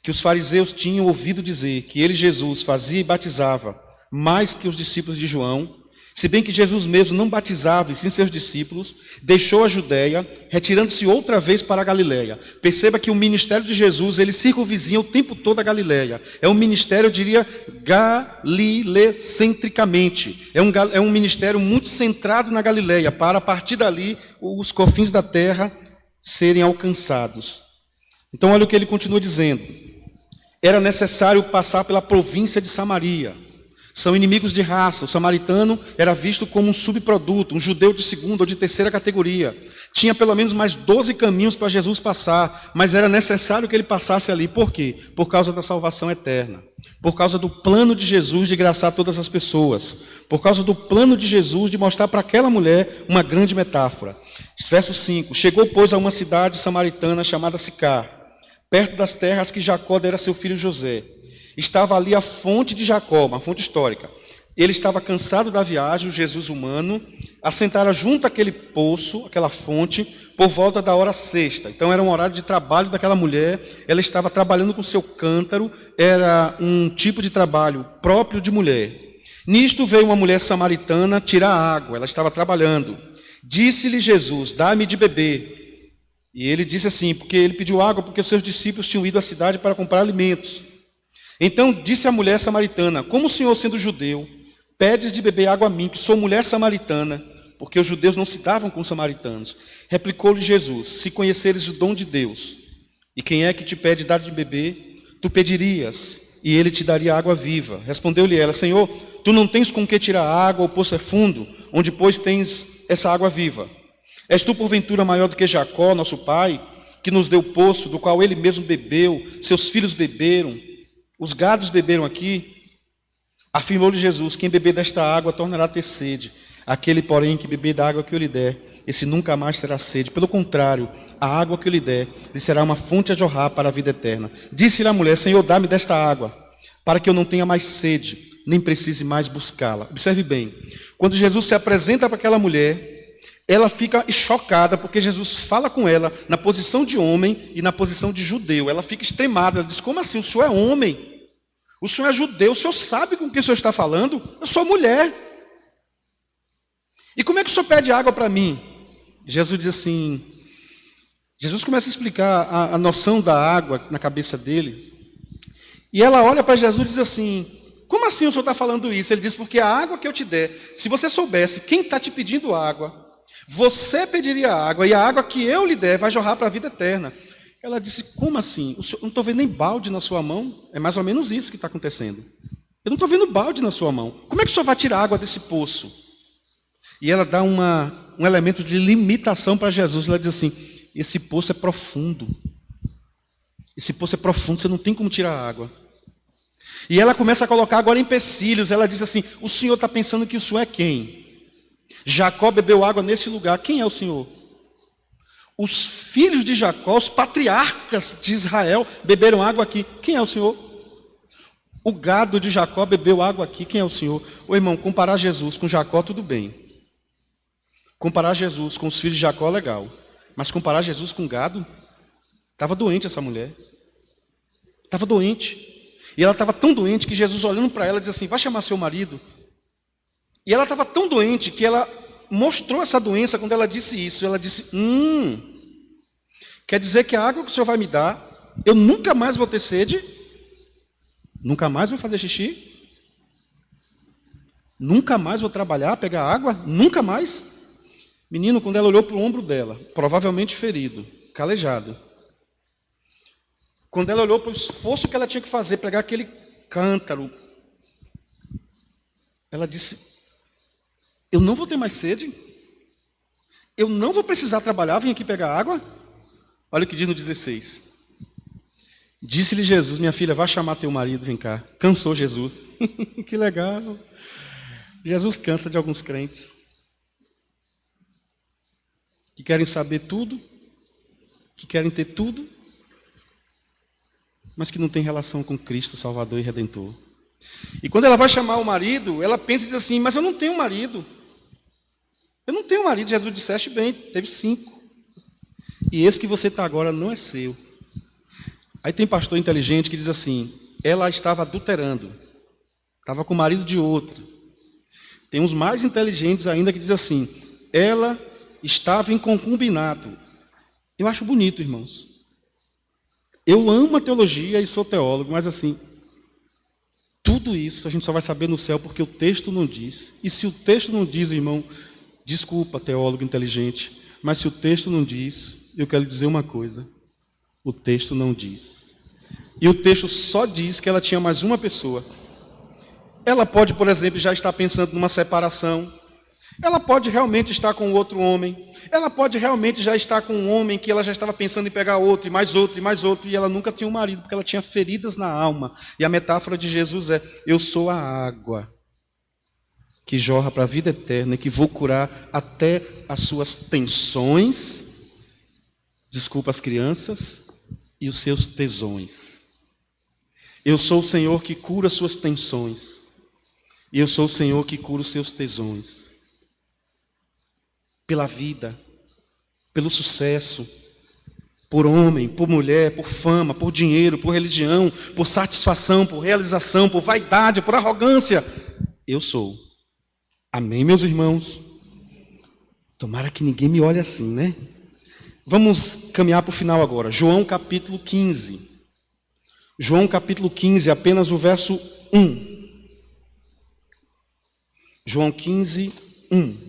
que os fariseus tinham ouvido dizer que ele, Jesus, fazia e batizava mais que os discípulos de João, se bem que Jesus mesmo não batizava e sim seus discípulos, deixou a Judéia, retirando-se outra vez para a Galileia. Perceba que o ministério de Jesus, ele circunvizinha o tempo todo a Galileia. É um ministério, eu diria, galilecentricamente. É um ministério muito centrado na Galileia, para a partir dali os confins da terra serem alcançados. Então olha o que ele continua dizendo. Era necessário passar pela província de Samaria. São inimigos de raça. O samaritano era visto como um subproduto, um judeu de segunda ou de terceira categoria. Tinha pelo menos mais 12 caminhos para Jesus passar, mas era necessário que ele passasse ali. Por quê? Por causa da salvação eterna. Por causa do plano de Jesus de graçar todas as pessoas. Por causa do plano de Jesus de mostrar para aquela mulher uma grande metáfora. Verso 5. Chegou, pois, a uma cidade samaritana chamada Sicar, perto das terras que Jacó dera a seu filho José. Estava ali a fonte de Jacó, uma fonte histórica. Ele estava cansado da viagem, o Jesus humano, assentara junto àquele poço, aquela fonte, por volta da hora sexta. Então era um horário de trabalho daquela mulher, ela estava trabalhando com seu cântaro, era um tipo de trabalho próprio de mulher. Nisto veio uma mulher samaritana tirar água, ela estava trabalhando. Disse-lhe Jesus, dá-me de beber. E ele disse assim, porque ele pediu água, porque seus discípulos tinham ido à cidade para comprar alimentos. Então disse a mulher samaritana, como o senhor, sendo judeu, pedes de beber água a mim, que sou mulher samaritana, porque os judeus não se davam com os samaritanos. Replicou-lhe Jesus, se conheceres o dom de Deus, e quem é que te pede dar de beber, tu pedirias, e ele te daria água viva. Respondeu-lhe ela, Senhor, tu não tens com que tirar água, o poço é fundo, onde pois tens essa água viva. És tu porventura maior do que Jacó, nosso pai, que nos deu o poço, do qual ele mesmo bebeu, seus filhos beberam, os gados beberam aqui? Afirmou-lhe Jesus, quem beber desta água tornará a ter sede. Aquele, porém, que beber da água que eu lhe der, esse nunca mais terá sede. Pelo contrário, a água que eu lhe der, lhe será uma fonte a jorrar para a vida eterna. Disse-lhe a mulher, Senhor, dá-me desta água, para que eu não tenha mais sede, nem precise mais buscá-la. Observe bem, quando Jesus se apresenta para aquela mulher, ela fica chocada, porque Jesus fala com ela na posição de homem e na posição de judeu. Ela fica extremada, ela diz, como assim? O senhor é homem? O senhor é judeu, o senhor sabe com quem o senhor está falando? Eu sou mulher. E como é que o senhor pede água para mim? Jesus diz assim, Jesus começa a explicar a noção da água na cabeça dele. E ela olha para Jesus e diz assim, como assim o senhor está falando isso? Ele diz, porque a água que eu te der, se você soubesse quem está te pedindo água, você pediria água, e a água que eu lhe der vai jorrar para a vida eterna. Ela disse, como assim? Eu não estou vendo nem balde na sua mão. É mais ou menos isso que está acontecendo. Eu não estou vendo balde na sua mão. Como é que o senhor vai tirar água desse poço? E ela dá um elemento de limitação para Jesus. Ela diz assim, esse poço é profundo. Esse poço é profundo, você não tem como tirar água. E ela começa a colocar agora empecilhos. Ela diz assim, o senhor está pensando que o senhor é quem? Jacó bebeu água nesse lugar. Quem é o senhor? Os filhos de Jacó, os patriarcas de Israel, beberam água aqui. Quem é o senhor? O gado de Jacó bebeu água aqui. Quem é o senhor? Ô irmão, comparar Jesus com Jacó, tudo bem. Comparar Jesus com os filhos de Jacó, legal. Mas comparar Jesus com gado? Estava doente essa mulher. Estava doente. E ela estava tão doente que Jesus, olhando para ela, diz assim, vai chamar seu marido. E ela estava tão doente que ela mostrou essa doença quando ela disse isso. Ela disse, quer dizer que a água que o senhor vai me dar, eu nunca mais vou ter sede? Nunca mais vou fazer xixi? Nunca mais vou trabalhar, pegar água? Nunca mais? Menino, quando ela olhou para o ombro dela, provavelmente ferido, calejado. Quando ela olhou para o esforço que ela tinha que fazer, pegar aquele cântaro, ela disse, eu não vou ter mais sede? Eu não vou precisar trabalhar, vim aqui pegar água? Olha o que diz no 16. Disse-lhe Jesus, minha filha, vá chamar teu marido, vem cá. Cansou Jesus. Que legal. Jesus cansa de alguns crentes. Que querem saber tudo, que querem ter tudo, mas que não tem relação com Cristo, Salvador e Redentor. E quando ela vai chamar o marido, ela pensa e diz assim, mas eu não tenho marido. Eu não tenho marido. Jesus disseste bem, teve 5. E esse que você está agora não é seu. Aí tem pastor inteligente que diz assim, ela estava adulterando, estava com o marido de outra. Tem uns mais inteligentes ainda que dizem assim, ela estava em concubinato. Eu acho bonito, irmãos. Eu amo a teologia e sou teólogo, mas assim, tudo isso a gente só vai saber no céu porque o texto não diz. E se o texto não diz, irmão, desculpa, teólogo inteligente, mas se o texto não diz, eu quero lhe dizer uma coisa. O texto não diz. E o texto só diz que ela tinha mais uma pessoa. Ela pode, por exemplo, já estar pensando numa separação. Ela pode realmente estar com outro homem. Ela pode realmente já estar com um homem que ela já estava pensando em pegar outro, e mais outro, e mais outro, e ela nunca tinha um marido, porque ela tinha feridas na alma. E a metáfora de Jesus é: eu sou a água que jorra para a vida eterna e que vou curar até as suas tensões, desculpa as crianças, e os seus tesões. Eu sou o Senhor que cura as suas tensões. E eu sou o Senhor que cura os seus tesões. Pela vida, pelo sucesso, por homem, por mulher, por fama, por dinheiro, por religião, por satisfação, por realização, por vaidade, por arrogância. Eu sou. Amém, meus irmãos? Tomara que ninguém me olhe assim, né? Vamos caminhar para o final agora. João capítulo 15. João capítulo 15, apenas o verso 1. João 15, 1.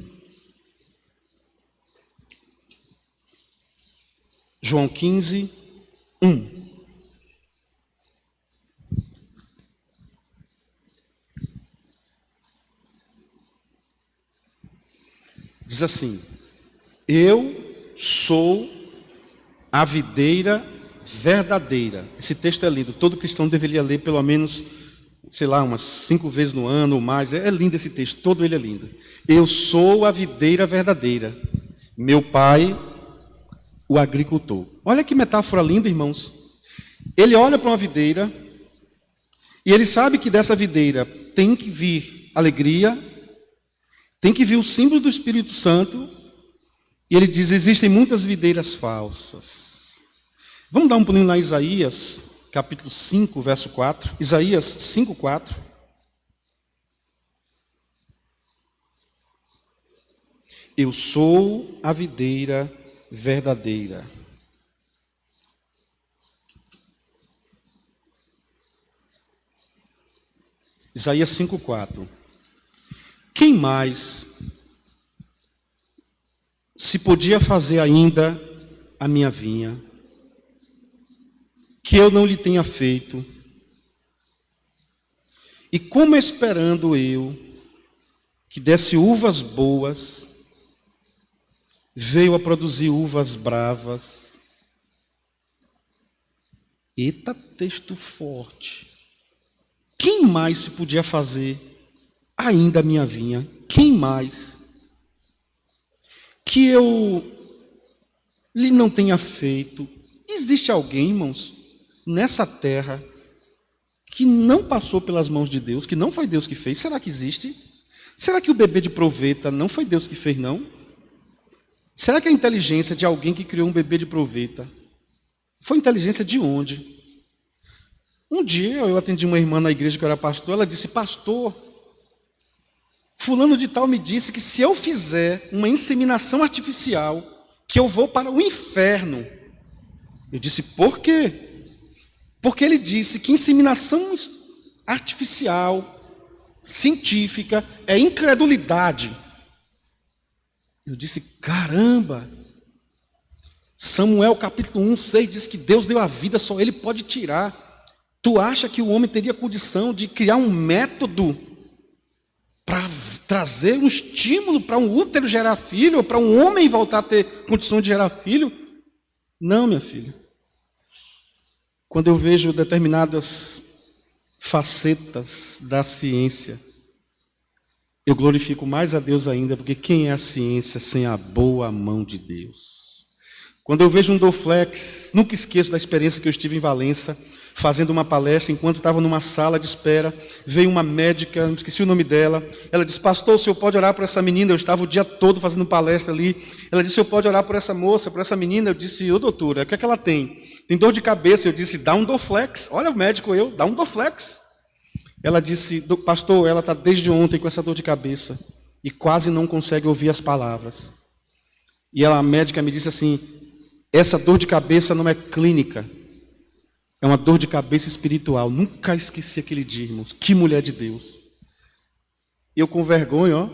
João 15, 1. Diz assim: eu sou a videira verdadeira. Esse texto é lindo. Todo cristão deveria ler pelo menos, sei lá, umas 5 vezes no ano ou mais. É lindo esse texto, todo ele é lindo. Eu sou a videira verdadeira. Meu pai, o agricultor. Olha que metáfora linda, irmãos. Ele olha para uma videira e ele sabe que dessa videira tem que vir alegria, tem que vir o símbolo do Espírito Santo. E ele diz: existem muitas videiras falsas. Vamos dar um pulinho lá em Isaías, capítulo 5, verso 4. Isaías 5, 4. Eu sou a videira verdadeira. Isaías 5, 4. Quem mais se podia fazer ainda a minha vinha, que eu não lhe tenha feito? E como esperando eu que desse uvas boas, veio a produzir uvas bravas. Eita, texto forte. Quem mais se podia fazer ainda a minha vinha? Quem mais? Que eu lhe não tenha feito. Existe alguém, irmãos, nessa terra que não passou pelas mãos de Deus, que não foi Deus que fez? Será que existe? Será que o bebê de proveta não foi Deus que fez, não? Será que a inteligência de alguém que criou um bebê de proveta foi inteligência de onde? Um dia eu atendi uma irmã na igreja que eu era pastor, ela disse: pastor, fulano de tal me disse que se eu fizer uma inseminação artificial, que eu vou para o inferno. Eu disse: por quê? Porque ele disse que inseminação artificial, científica, é incredulidade. Eu disse: caramba! Samuel capítulo 1, 6 diz que Deus deu a vida, só Ele pode tirar. Tu acha que o homem teria condição de criar um método para trazer um estímulo para um útero gerar filho, ou para um homem voltar a ter condição de gerar filho? Não, minha filha. Quando eu vejo determinadas facetas da ciência, eu glorifico mais a Deus ainda, porque quem é a ciência sem a boa mão de Deus? Quando eu vejo um Dorflex, nunca esqueço da experiência que eu estive em Valença, fazendo uma palestra, enquanto estava numa sala de espera, veio uma médica, não esqueci o nome dela, ela disse: pastor, o senhor pode orar por essa menina? Eu estava o dia todo fazendo palestra ali, ela disse: o senhor pode orar por essa moça, por essa menina? Eu disse: ô doutora, o que é que ela tem? Tem dor de cabeça. Eu disse: dá um Dorflex. Olha o médico, dá um Dorflex. Ela disse: pastor, ela está desde ontem com essa dor de cabeça, e quase não consegue ouvir as palavras. E a médica me disse assim: essa dor de cabeça não é clínica, é uma dor de cabeça espiritual. Nunca esqueci aquele dia, irmãos. Que mulher de Deus. Eu com vergonha,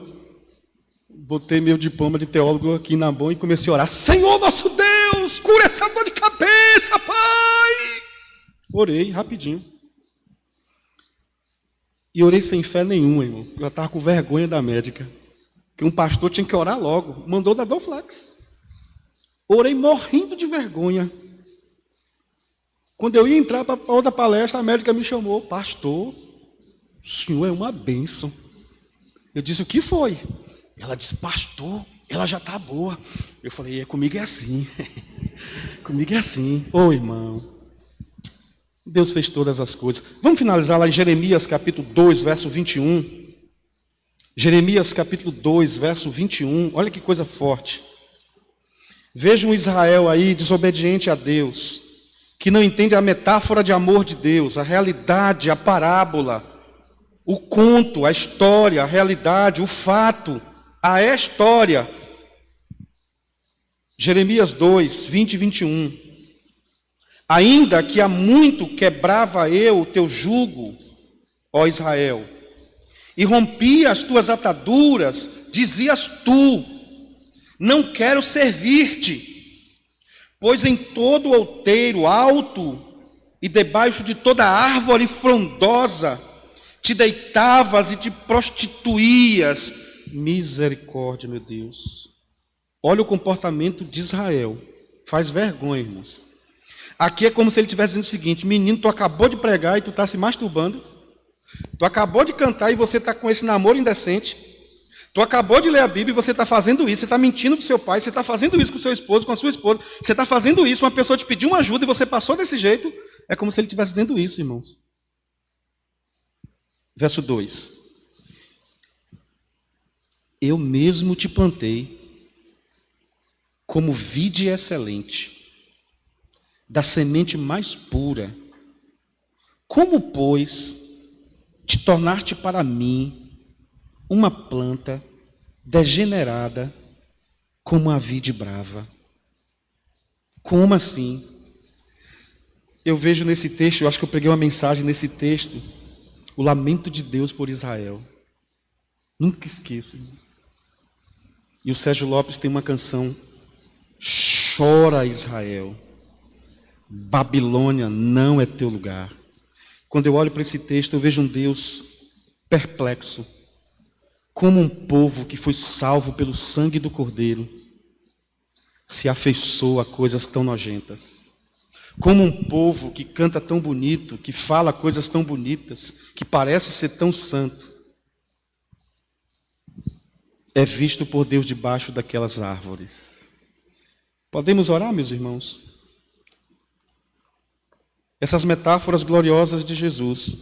botei meu diploma de teólogo aqui na mão e comecei a orar: Senhor nosso Deus, cura essa dor de cabeça, Pai. Orei rapidinho. E orei sem fé nenhuma, irmão. Eu estava com vergonha da médica. Que um pastor tinha que orar logo. Mandou dar Dorflex. Orei morrendo de vergonha. Quando eu ia entrar para outra palestra, a médica me chamou. Pastor, o senhor é uma bênção. Eu disse, o que foi? Ela disse, pastor, ela já está boa. Eu falei, comigo é assim. Comigo é assim. Ô, irmão. Deus fez todas as coisas. Vamos finalizar lá em Jeremias capítulo 2, verso 21. Jeremias capítulo 2, verso 21. Olha que coisa forte. Veja um Israel aí desobediente a Deus, que não entende a metáfora de amor de Deus, a realidade, a parábola, o conto, a história, a realidade, o fato, a história. Jeremias 2, 20 e 21. Ainda que há muito quebrava eu o teu jugo, ó Israel, e rompia as tuas ataduras, dizias tu, não quero servir-te, pois em todo outeiro alto e debaixo de toda árvore frondosa te deitavas e te prostituías. Misericórdia, meu Deus. Olha o comportamento de Israel. Faz vergonha, irmãos. Aqui é como se ele estivesse dizendo o seguinte: menino, tu acabou de pregar e tu está se masturbando. Tu acabou de cantar e você está com esse namoro indecente. Tu acabou de ler a Bíblia e você está fazendo isso. Você está mentindo para o seu pai, você está fazendo isso com o seu esposo, com a sua esposa. Você está fazendo isso, uma pessoa te pediu uma ajuda e você passou desse jeito. É como se ele estivesse dizendo isso, irmãos. Verso 2. Eu mesmo te plantei como vide excelente, da semente mais pura. Como, pois, te tornar-te para mim uma planta degenerada como a vide brava? Como assim? Eu vejo nesse texto, eu acho que eu peguei uma mensagem nesse texto, o lamento de Deus por Israel. Nunca esqueço. E o Sérgio Lopes tem uma canção, Chora Israel, Babilônia não é teu lugar. Quando eu olho para esse texto, eu vejo um Deus perplexo, como um povo que foi salvo pelo sangue do Cordeiro se afeiçoa a coisas tão nojentas. Como um povo que canta tão bonito, que fala coisas tão bonitas, que parece ser tão santo, é visto por Deus debaixo daquelas árvores. Podemos orar, meus irmãos? Essas metáforas gloriosas de Jesus,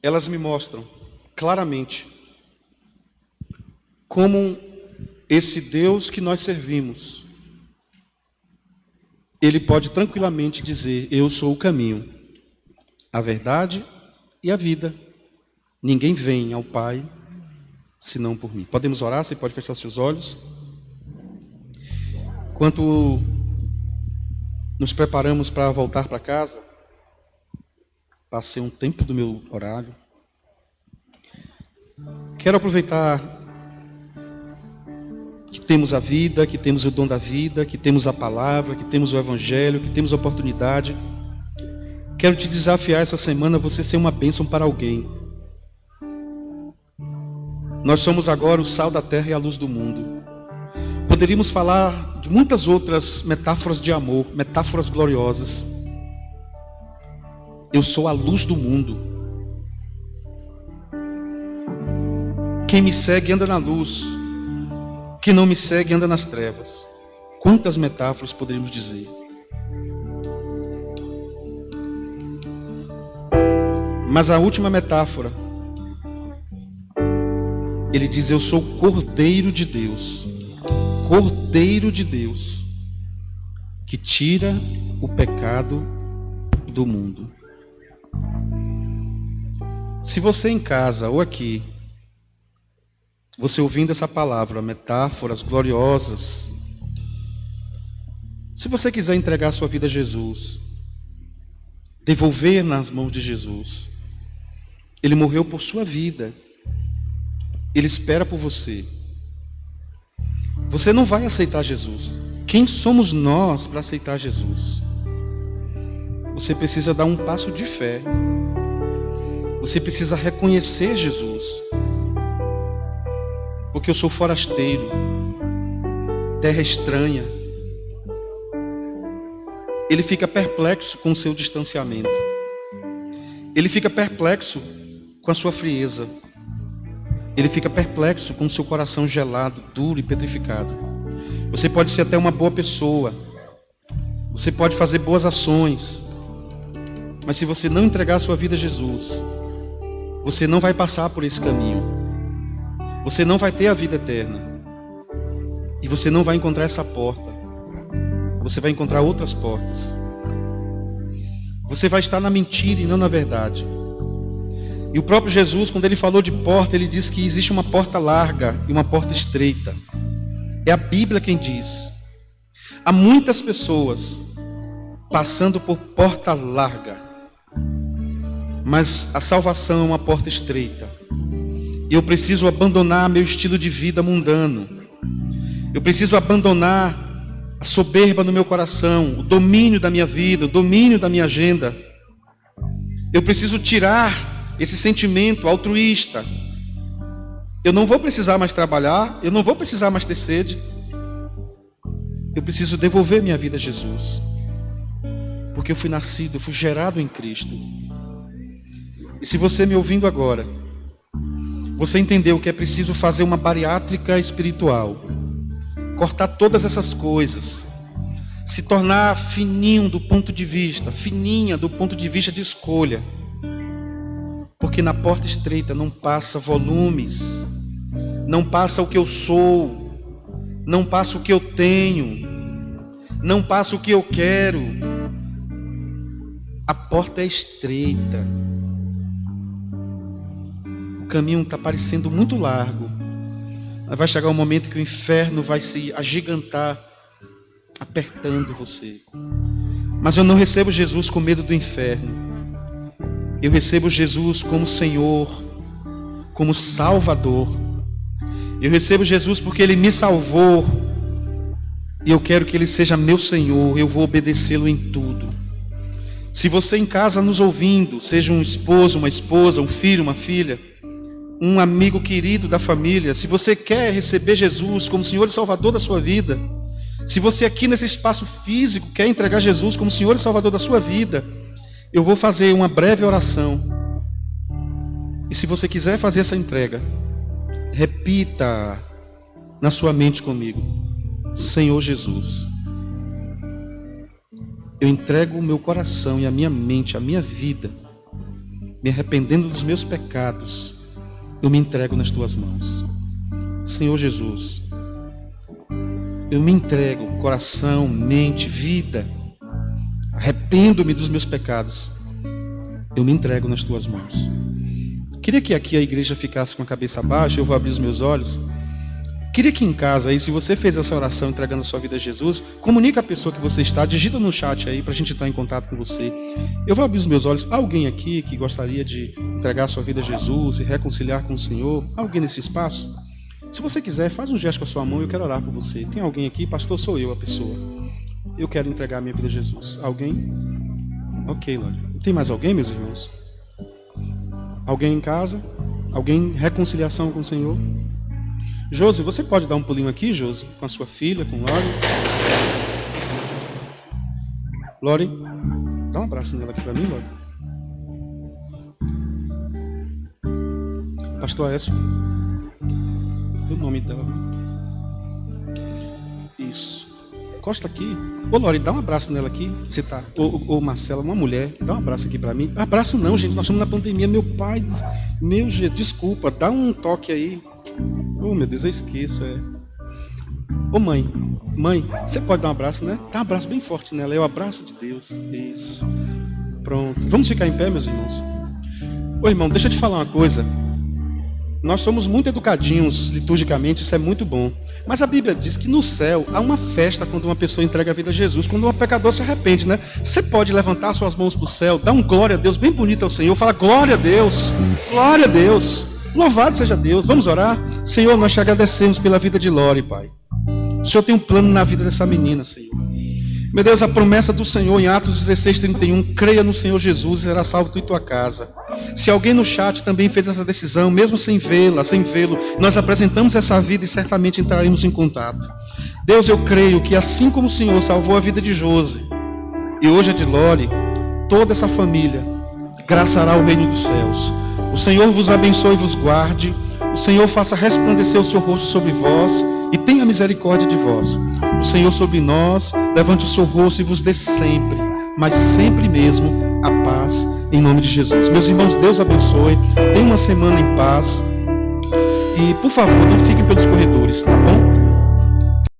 elas me mostram claramente como esse Deus que nós servimos, Ele pode tranquilamente dizer, eu sou o caminho, a verdade e a vida. Ninguém vem ao Pai senão por mim. Podemos orar? Você pode fechar seus olhos? Enquanto nos preparamos para voltar para casa, passei um tempo do meu horário. Quero aproveitar que temos a vida, que temos o dom da vida, que temos a palavra, que temos o evangelho, que temos a oportunidade. Quero te desafiar essa semana a você ser uma bênção para alguém. Nós somos agora o sal da terra e a luz do mundo. Poderíamos falar de muitas outras metáforas de amor, metáforas gloriosas. Eu sou a luz do mundo. Quem me segue anda na luz. Quem não me segue anda nas trevas. Quantas metáforas poderíamos dizer? Mas a última metáfora, ele diz, eu sou o Cordeiro de Deus. Cordeiro de Deus, que tira o pecado do mundo. Se você em casa ou aqui, você ouvindo essa palavra, metáforas gloriosas, se você quiser entregar a sua vida a Jesus, devolver nas mãos de Jesus, Ele morreu por sua vida, Ele espera por você. Você não vai aceitar Jesus. Quem somos nós para aceitar Jesus? você precisa dar um passo de fé. Você precisa reconhecer Jesus. Porque eu sou forasteiro, terra estranha. Ele fica perplexo com o seu distanciamento. Ele fica perplexo com a sua frieza. Ele fica perplexo com o seu coração gelado, duro e petrificado. Você pode ser até uma boa pessoa. Você pode fazer boas ações. Mas se você não entregar a sua vida a Jesus, você não vai passar por esse caminho. Você não vai ter a vida eterna. E você não vai encontrar essa porta. Você vai encontrar outras portas. Você vai estar na mentira e não na verdade. E o próprio Jesus, quando ele falou de porta, ele disse que existe uma porta larga e uma porta estreita. É a Bíblia quem diz. Há muitas pessoas passando por porta larga, mas a salvação é uma porta estreita. E eu preciso abandonar meu estilo de vida mundano. Eu preciso abandonar a soberba no meu coração, o domínio da minha vida, o domínio da minha agenda. Eu preciso tirar esse sentimento altruísta. Eu não vou precisar mais trabalhar, eu não vou precisar mais ter sede. Eu preciso devolver minha vida a Jesus. Porque eu fui nascido, eu fui gerado em Cristo. E se você me ouvindo agora, você entendeu que é preciso fazer uma bariátrica espiritual, cortar todas essas coisas, se tornar fininho do ponto de vista, fininha do ponto de vista de escolha. Porque na porta estreita não passa volumes, não passa o que eu sou, não passa o que eu tenho, não passa o que eu quero. A porta é estreita. O caminho está parecendo muito largo. Mas vai chegar um momento que o inferno vai se agigantar, apertando você. Mas eu não recebo Jesus com medo do inferno. Eu recebo Jesus como Senhor, como Salvador. Eu recebo Jesus porque Ele me salvou. E eu quero que Ele seja meu Senhor. Eu vou obedecê-lo em tudo. Se você em casa nos ouvindo, seja um esposo, uma esposa, um filho, uma filha, um amigo querido da família, se você quer receber Jesus como Senhor e Salvador da sua vida, se você aqui nesse espaço físico quer entregar Jesus como Senhor e Salvador da sua vida, eu vou fazer uma breve oração. E se você quiser fazer essa entrega, repita na sua mente comigo: Senhor Jesus, eu entrego o meu coração e a minha mente, a minha vida, me arrependendo dos meus pecados. Eu me entrego nas tuas mãos. Senhor Jesus, eu me entrego, coração, mente, vida. Arrependo-me dos meus pecados. Eu me entrego nas tuas mãos. Queria que aqui a igreja ficasse com a cabeça baixa. Eu vou abrir os meus olhos. Queria que em casa aí, se você fez essa oração entregando a sua vida a Jesus, comunica a pessoa que você está, digita no chat aí para a gente entrar em contato com você. Eu vou abrir os meus olhos. Alguém aqui que gostaria de entregar a sua vida a Jesus e reconciliar com o Senhor? Alguém nesse espaço? Se você quiser, faz um gesto com a sua mão, eu quero orar por você. Tem alguém aqui? Pastor, sou eu a pessoa. Eu quero entregar a minha vida a Jesus. Alguém? Ok, Lória. Tem mais alguém, meus irmãos? Alguém em casa? Alguém reconciliação com o Senhor? Josi, você pode dar um pulinho aqui, Josi? Com a sua filha, com Lori? Lori, dá um abraço nela aqui para mim, Lori. Pastor Aécio. O nome dela. Isso. Encosta aqui. Ô, Lori, dá um abraço nela aqui. Você tá. Ô, Marcela, uma mulher, dá um abraço aqui para mim. Abraço não, gente. Nós estamos na pandemia. Meu pai, meu Jesus, desculpa, dá um toque aí. Oh, meu Deus, eu esqueço. Ô, mãe, você pode dar um abraço, né? Dá um abraço bem forte nela. É o abraço de Deus. Isso. Pronto. Vamos ficar em pé, meus irmãos? Ô, irmão, deixa eu te falar uma coisa. Nós somos muito educadinhos liturgicamente, isso é muito bom. Mas a Bíblia diz que no céu há uma festa quando uma pessoa entrega a vida a Jesus, quando um pecador se arrepende, né? Você pode levantar suas mãos para o céu, dar um glória a Deus bem bonito ao Senhor, fala glória a Deus, glória a Deus, louvado seja Deus. Vamos orar? Senhor, nós te agradecemos pela vida de Lori, Pai. O Senhor tem um plano na vida dessa menina, Senhor. Meu Deus, a promessa do Senhor em Atos 16:31, creia no Senhor Jesus e será salvo tu e tua casa. Se alguém no chat também fez essa decisão, mesmo sem vê-lo, nós apresentamos essa vida e certamente entraremos em contato. Deus, eu creio que assim como o Senhor salvou a vida de Josi e hoje a de Lore, toda essa família graçará o reino dos céus. O Senhor vos abençoe e vos guarde. O Senhor faça resplandecer o seu rosto sobre vós e tenha misericórdia de vós. O Senhor sobre nós levante o seu rosto e vos dê sempre, mas sempre mesmo, a paz, em nome de Jesus. Meus irmãos, Deus abençoe. Tenha uma semana em paz. E, por favor, não fiquem pelos corredores, tá bom?